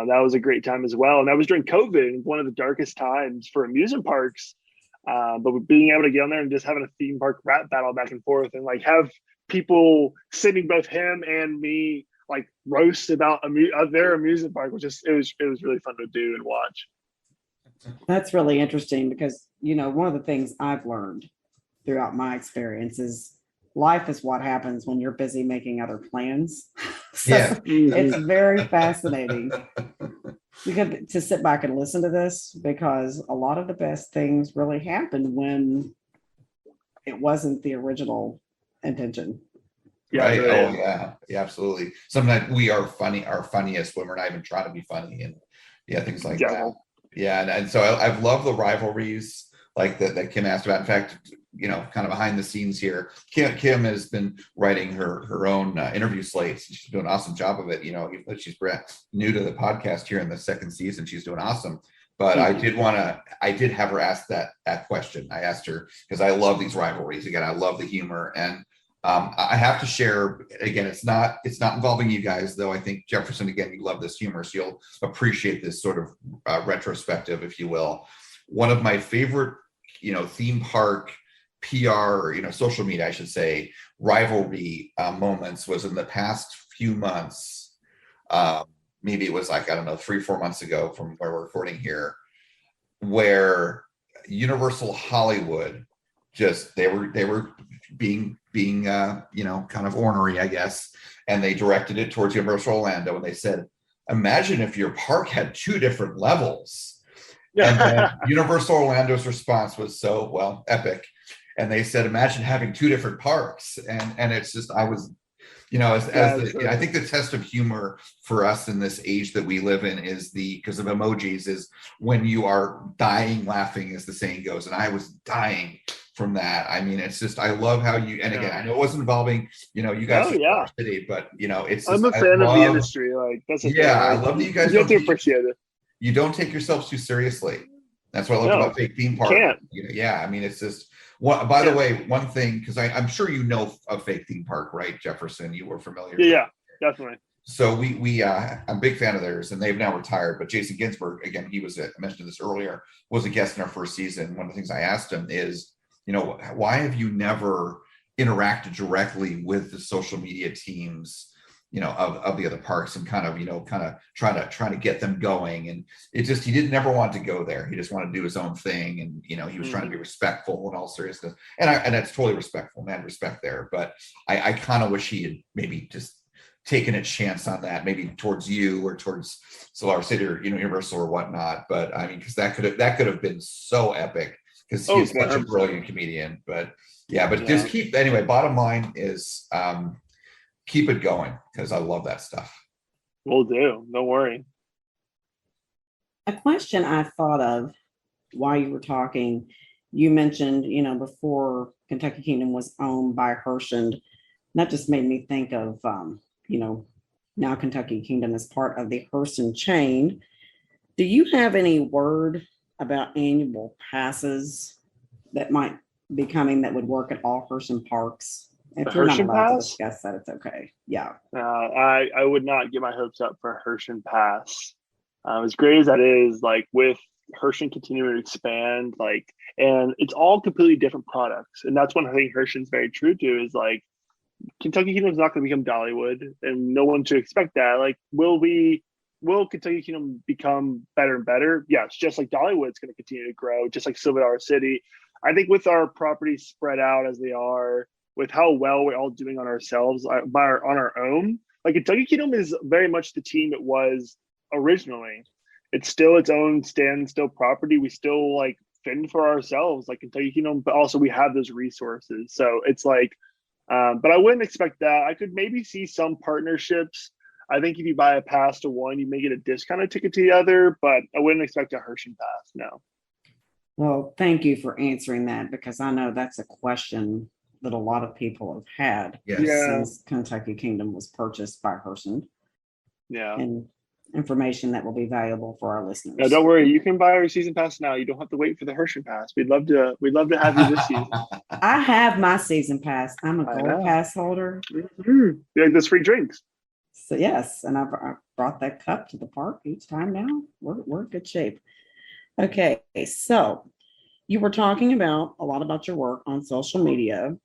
that was a great time as well. And that was during COVID, one of the darkest times for amusement parks. But being able to get on there and just having a theme park rap battle back and forth and like have people sending both him and me like roast about their amusement park, it was really fun to do and watch. That's really interesting because, one of the things I've learned throughout my experience is life is what happens when you're busy making other plans. So it's very fascinating because to sit back and listen to this, because a lot of the best things really happened when it wasn't the original intention. Yeah, right. really Oh is. yeah, absolutely. Sometimes we are our funniest when we're not even trying to be funny, and things like Exactly. that. Yeah, and so I've loved the rivalries like that Kim asked about. In fact, kind of behind the scenes here, Kim has been writing her own interview slates. She's doing an awesome job of it. Even though she's new to the podcast here in the second season, she's doing awesome. But I did have her ask that question. I asked her because I love these rivalries. Again, I love the humor, and I have to share again. It's not involving you guys, though. I think Jefferson, again, you love this humor, so you'll appreciate this sort of retrospective, if you will. One of my favorite, theme park PR or social media, I should say, rivalry moments was in the past few months. Maybe it was like, I don't know, 3-4 months ago from where we're recording here, where Universal Hollywood they were being kind of ornery, I guess, and they directed it towards Universal Orlando, and they said, imagine if your park had 2 different levels. And then Universal Orlando's response was so epic, and they said, imagine having 2 different parks. And it's just, I was, I think the test of humor for us in this age that we live in is because of emojis, is when you are dying laughing, as the saying goes. And I was dying from that. I mean, it's just, I love how you, and again, I know it wasn't involving, you guys in our city, but it's just, I'm a fan of the industry. Like, that's I love that you guys don't appreciate it. You don't take yourselves too seriously. That's what I love about fake theme park. I mean, it's just, by the way, one thing, because I'm sure you know of fake theme park, right, Jefferson? You were familiar. Yeah, definitely. So I'm a big fan of theirs, and they've now retired. But Jason Ginsburg, again, I mentioned this earlier, was a guest in our first season. One of the things I asked him is, why have you never interacted directly with the social media teams, of the other parks, and kind of trying to get them going? And it just, he never want to go there. He just wanted to do his own thing, and he was trying to be respectful in all seriousness. And that's totally respectful, man, respect there. But I kind of wish he had maybe just taken a chance on that, maybe towards you or towards Solar City or Universal or whatnot. But I mean, because that could have been so epic, because he's such a brilliant comedian. But just bottom line is keep it going, because I love that stuff. Will do. Don't worry. A question I thought of while you were talking, you mentioned, before Kentucky Kingdom was owned by Hershend. That just made me think of, now Kentucky Kingdom is part of the Hershend chain. Do you have any word about annual passes that might be coming that would work at all Hershend parks? If you're not allowed to discuss that, it's okay. Yeah. I would not get my hopes up for a Hershend pass. As great as that is, like, with Hershend continuing to expand, and it's all completely different products. And that's one thing Hershend's very true to, is like, Kentucky Kingdom is not going to become Dollywood, and no one should expect that. Like, will Kentucky Kingdom become better and better? Yes, just like Dollywood's going to continue to grow, just like Silver City. I think with our properties spread out as they are, with how well we're all doing on ourselves, on our own, like, Kentucky Kingdom is very much the team it was originally. It's still its own standstill property. We still fend for ourselves, like Kentucky Kingdom, but also we have those resources. So it's like, but I wouldn't expect that. I could maybe see some partnerships. I think if you buy a pass to one, you may get a discounted ticket to the other, but I wouldn't expect a Hershend pass. No. Well, thank you for answering that, because I know that's a question that a lot of people have had since Kentucky Kingdom was purchased by Hershend. Yeah. And information that will be valuable for our listeners. No, don't worry. You can buy our season pass now. You don't have to wait for the Hershend pass. We'd love to have you this season. I have my season pass. I'm a gold pass holder. Mm-hmm. You like those free drinks? So yes, and I brought that cup to the park each time now. We're in good shape. Okay, so you were talking about a lot about your work on social media.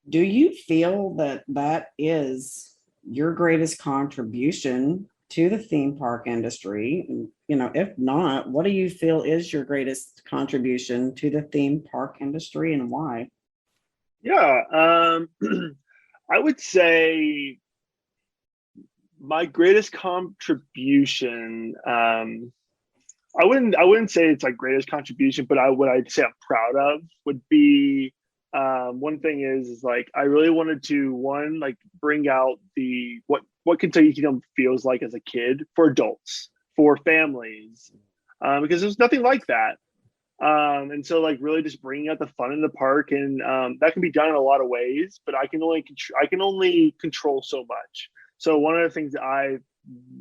Do you feel that is your greatest contribution to the theme park industry? If not, what do you feel is your greatest contribution to the theme park industry, and why? Yeah, I would say my greatest contribution, I wouldn't say it's like greatest contribution, but what I'd say I'm proud of would be one thing is like I really wanted to like bring out what Kentucky Kingdom feels like as a kid for adults, for families, because there's nothing like that. And so like really just bringing out the fun in the park, and that can be done in a lot of ways, but I can only control so much. So one of the things that I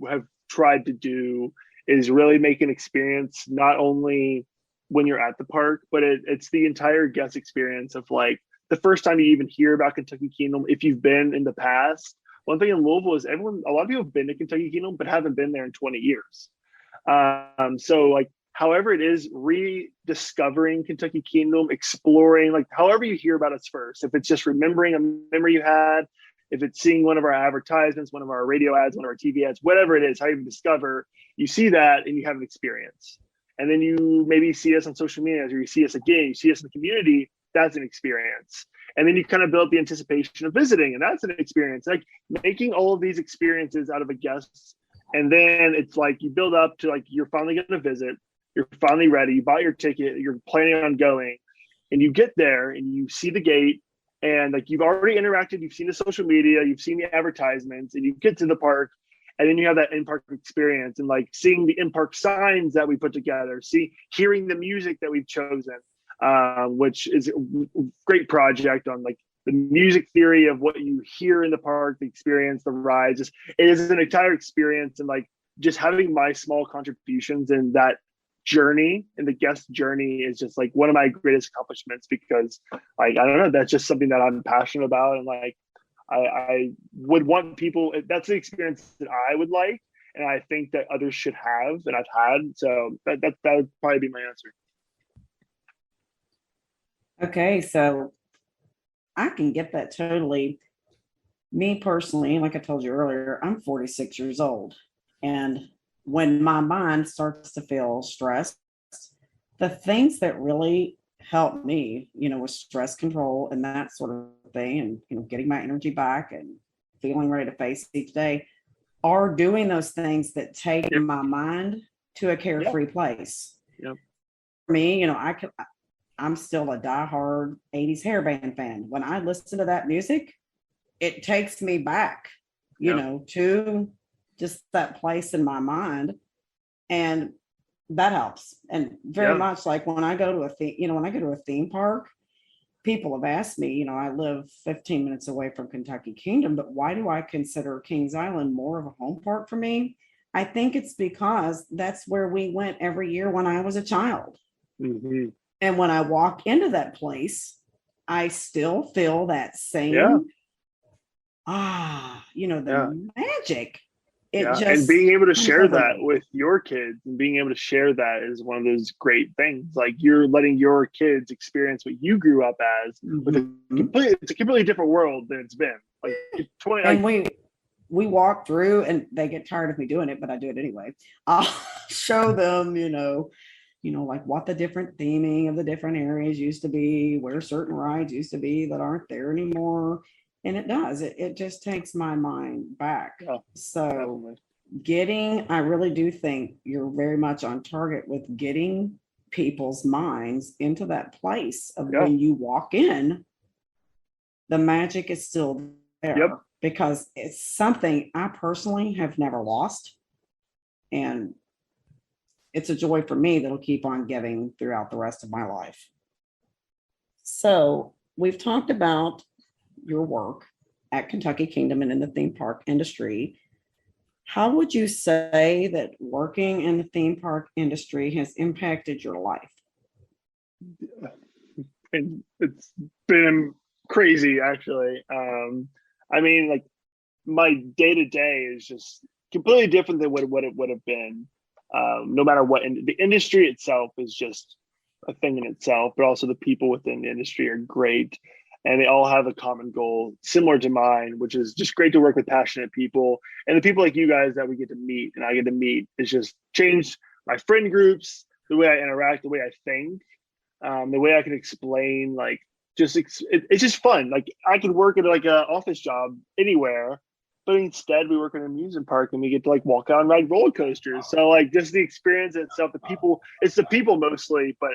have tried to do is really make an experience not only when you're at the park, but it's the entire guest experience of like the first time you even hear about Kentucky Kingdom. If you've been in the past, one thing in Louisville is a lot of people have been to Kentucky Kingdom, but haven't been there in 20 years. So like, however it is, rediscovering Kentucky Kingdom, exploring, like however you hear about us first, if it's just remembering a memory you had, if it's seeing one of our advertisements, one of our radio ads, one of our TV ads, whatever it is, how you discover, you see that and you have an experience. And then you maybe see us on social media, or you see us again, you see us in the community, that's an experience. And then you kind of build the anticipation of visiting, and that's an experience. Like making all of these experiences out of a guest. And then it's like you build up to like, you're finally going to visit, you're finally ready, you bought your ticket, you're planning on going, and you get there and you see the gate, and like you've already interacted, you've seen the social media, you've seen the advertisements, and you get to the park, and then you have that in-park experience, and like seeing the in-park signs that we put together, hearing the music that we've chosen, which is a great project on like the music theory of what you hear in the park, the experience, the rides. It is an entire experience, and like just having my small contributions in that journey, and the guest journey, is just like one of my greatest accomplishments, because like I don't know, that's just something that I'm passionate about, and like I would want people, that's the experience that I would like, and I think that others should have, and I've had. So that would probably be my answer. Okay, so I can get that totally. Me personally, like I told you earlier, I'm 46 years old, and when my mind starts to feel stressed, the things that really help me, with stress control and that sort of thing, and getting my energy back and feeling ready to face each day, are doing those things that take my mind to a carefree place. Yep. For me, I'm still a diehard 80s hair band fan. When I listen to that music, it takes me back, to just that place in my mind, and that helps. And very much like when I go to a theme park, people have asked me, I live 15 minutes away from Kentucky Kingdom, but why do I consider Kings Island more of a home park for me? I think it's because that's where we went every year when I was a child. Mm-hmm. And when I walk into that place, I still feel that same, the magic. And being able to share that with your kids, and being able to share that is one of those great things. Like you're letting your kids experience what you grew up as, with it's a completely different world than it's been. Like 20, and we walk through, and they get tired of me doing it, but I do it anyway. I'll show them, like what the different theming of the different areas used to be, where certain rides used to be that aren't there anymore. And it just takes my mind back. So I really do think you're very much on target with getting people's minds into that place of when you walk in, the magic is still there, because it's something I personally have never lost. And it's a joy for me that'll keep on giving throughout the rest of my life. So we've talked about your work at Kentucky Kingdom and in the theme park industry. How would you say that working in the theme park industry has impacted your life? And it's been crazy, actually. I mean, like my day to day is just completely different than what it would have been. No matter what, the industry itself is just a thing in itself, but also the people within the industry are great, and they all have a common goal similar to mine, which is just great to work with passionate people, and the people like you guys that we get to meet and I get to meet is just changed my friend groups, the way I interact, the way I think, the way I can explain, like it's just fun. Like I could work at like an office job anywhere, but instead we work in an amusement park and we get to like walk out and ride roller coasters. So like just the experience itself, it's the people mostly, but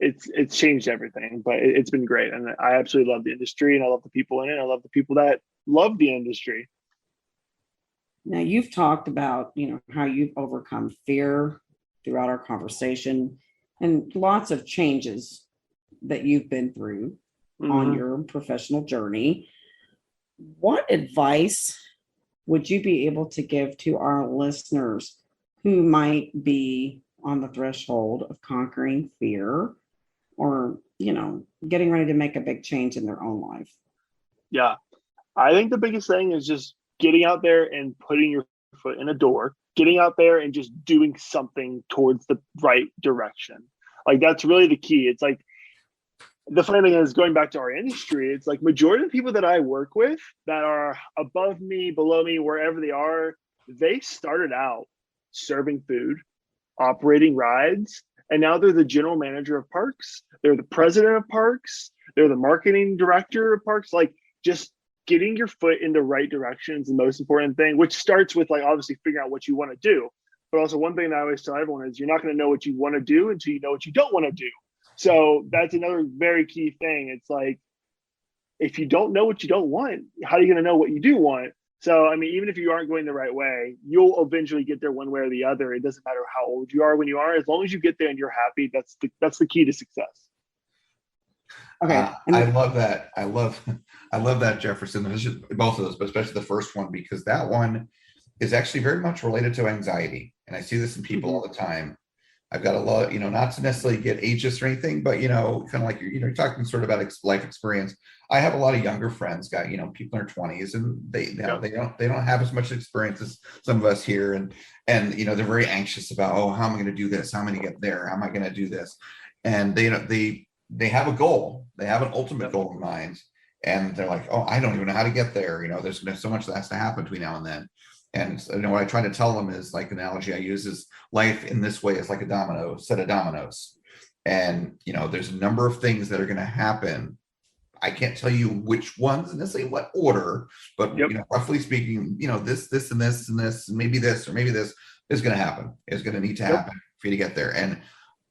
it's changed everything, but it's been great. And I absolutely love the industry, and I love the people in it. I love the people that love the industry. Now, you've talked about, how you've overcome fear throughout our conversation, and lots of changes that you've been through on your professional journey. What advice would you be able to give to our listeners who might be on the threshold of conquering fear or, getting ready to make a big change in their own life? Yeah. I think the biggest thing is just getting out there and putting your foot in a door, getting out there and just doing something towards the right direction. Like, that's really the key. It's like, the funny thing is, going back to our industry, it's like majority of the people that I work with that are above me, below me, wherever they are, they started out serving food, operating rides, and now they're the general manager of parks. They're the president of parks. They're the marketing director of parks. Like, just getting your foot in the right direction is the most important thing, which starts with, like, obviously figuring out what you want to do. But also, one thing that I always tell everyone is you're not going to know what you want to do until you know what you don't want to do. So that's another very key thing. It's like, if you don't know what you don't want, how are you going to know what you do want? So, I mean, even if you aren't going the right way, you'll eventually get there one way or the other. It doesn't matter how old you are when you are. As long as you get there and you're happy, that's the key to success. Okay. I love that. I love that, Jefferson. Both of those, but especially the first one, because that one is actually very much related to anxiety. And I see this in people all the time. I've got a lot, not to necessarily get ageist or anything, but, kind of like, you're talking sort of about life experience. I have a lot of younger friends, people in their 20s, and they don't have as much experience as some of us here. And they're very anxious about, how am I going to do this? How am I going to get there? How am I going to do this? And they have a goal. They have an ultimate goal in mind. And they're like, I don't even know how to get there. There's so much that has to happen between now and then. And what I try to tell them is, like, the analogy I use is life in this way is like a set of dominoes. And, there's a number of things that are going to happen. I can't tell you which ones and necessarily what order, but, roughly speaking, this, and this, and this, and maybe this, or maybe this is going to happen. It's going to need to happen for you to get there. And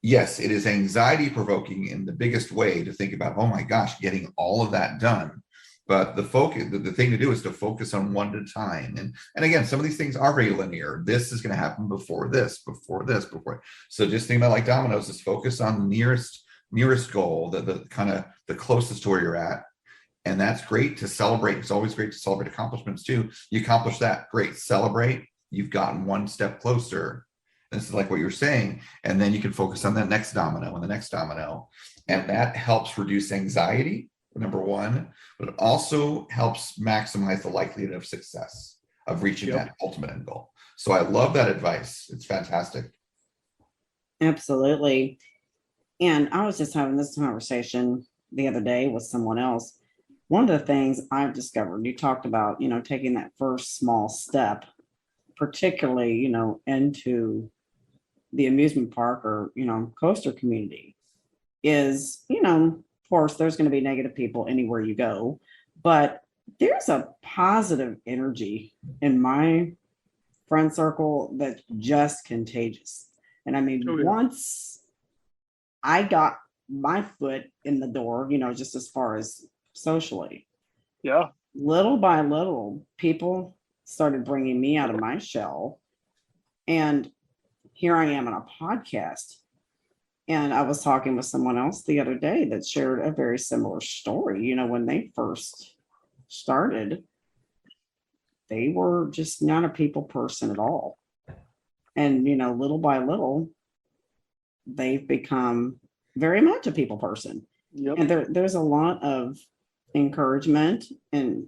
yes, it is anxiety provoking in the biggest way to think about, oh my gosh, getting all of that done. But the thing to do is to focus on one at a time. And again, some of these things are very linear. This is going to happen before this, before this, before. So just think about, like, dominoes, is focus on the nearest goal, the kind of the closest to where you're at. And that's great to celebrate. It's always great to celebrate accomplishments too. You accomplish that, great, celebrate. You've gotten one step closer. This is like what you're saying. And then you can focus on that next domino and the next domino. And that helps reduce anxiety, number one, but it also helps maximize the likelihood of success of reaching that ultimate end goal. So I love that advice. It's fantastic. Absolutely. And I was just having this conversation the other day with someone else. One of the things I've discovered, you talked about, taking that first small step, particularly, into the amusement park or, coaster community, is, of course, there's going to be negative people anywhere you go, but there's a positive energy in my friend circle that's just contagious. And I mean, once I got my foot in the door, just as far as socially, little by little, people started bringing me out of my shell. And here I am on a podcast. And I was talking with someone else the other day that shared a very similar story. When they first started, they were just not a people person at all. And, little by little, they've become very much a people person. And there's a lot of encouragement and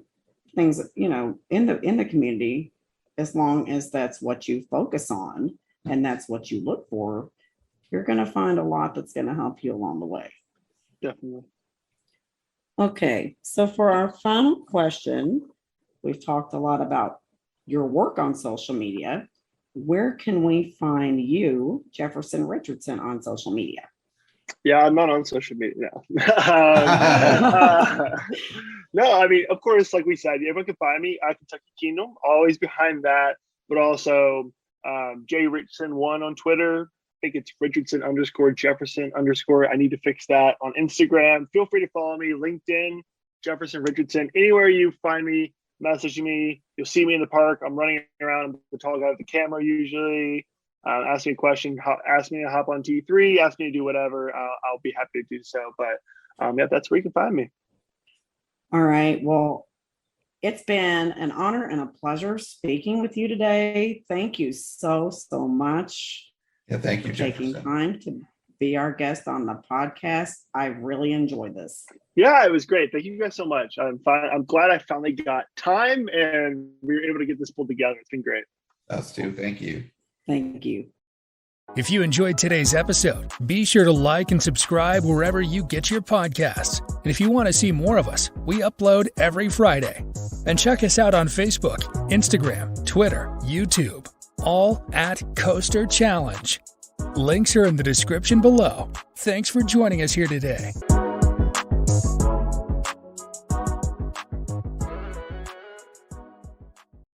things, in the community, as long as that's what you focus on and that's what you look for, you're going to find a lot that's going to help you along the way. Definitely. Okay, so for our final question, we've talked a lot about your work on social media. Where can we find you, Jefferson Richardson, on social media? Yeah, I'm not on social media now. No, I mean, of course, like we said, everyone can find me at Kentucky Kingdom, always behind that, but also J Richardson 1 on Twitter, think it's Richardson_Jefferson_. I need to fix that on Instagram. Feel free to follow me, LinkedIn, Jefferson Richardson. Anywhere you find me, message me. You'll see me in the park. I'm running around. I'm the tall guy with the camera usually. Ask me a question. Ask me to hop on T3. Ask me to do whatever. I'll be happy to do so. But yeah, that's where you can find me. All right. Well, it's been an honor and a pleasure speaking with you today. Thank you so much. Yeah, thank you for taking time to be our guest on the podcast. I really enjoyed this. Yeah, it was great. Thank you guys so much. I'm glad I finally got time and we were able to get this pulled together. It's been great. Us too. Thank you. Thank you. If you enjoyed today's episode, be sure to like and subscribe wherever you get your podcasts. And if you want to see more of us, we upload every Friday. And check us out on Facebook, Instagram, Twitter, YouTube, all at Coaster Challenge. Links are in the description below. Thanks for joining us here today.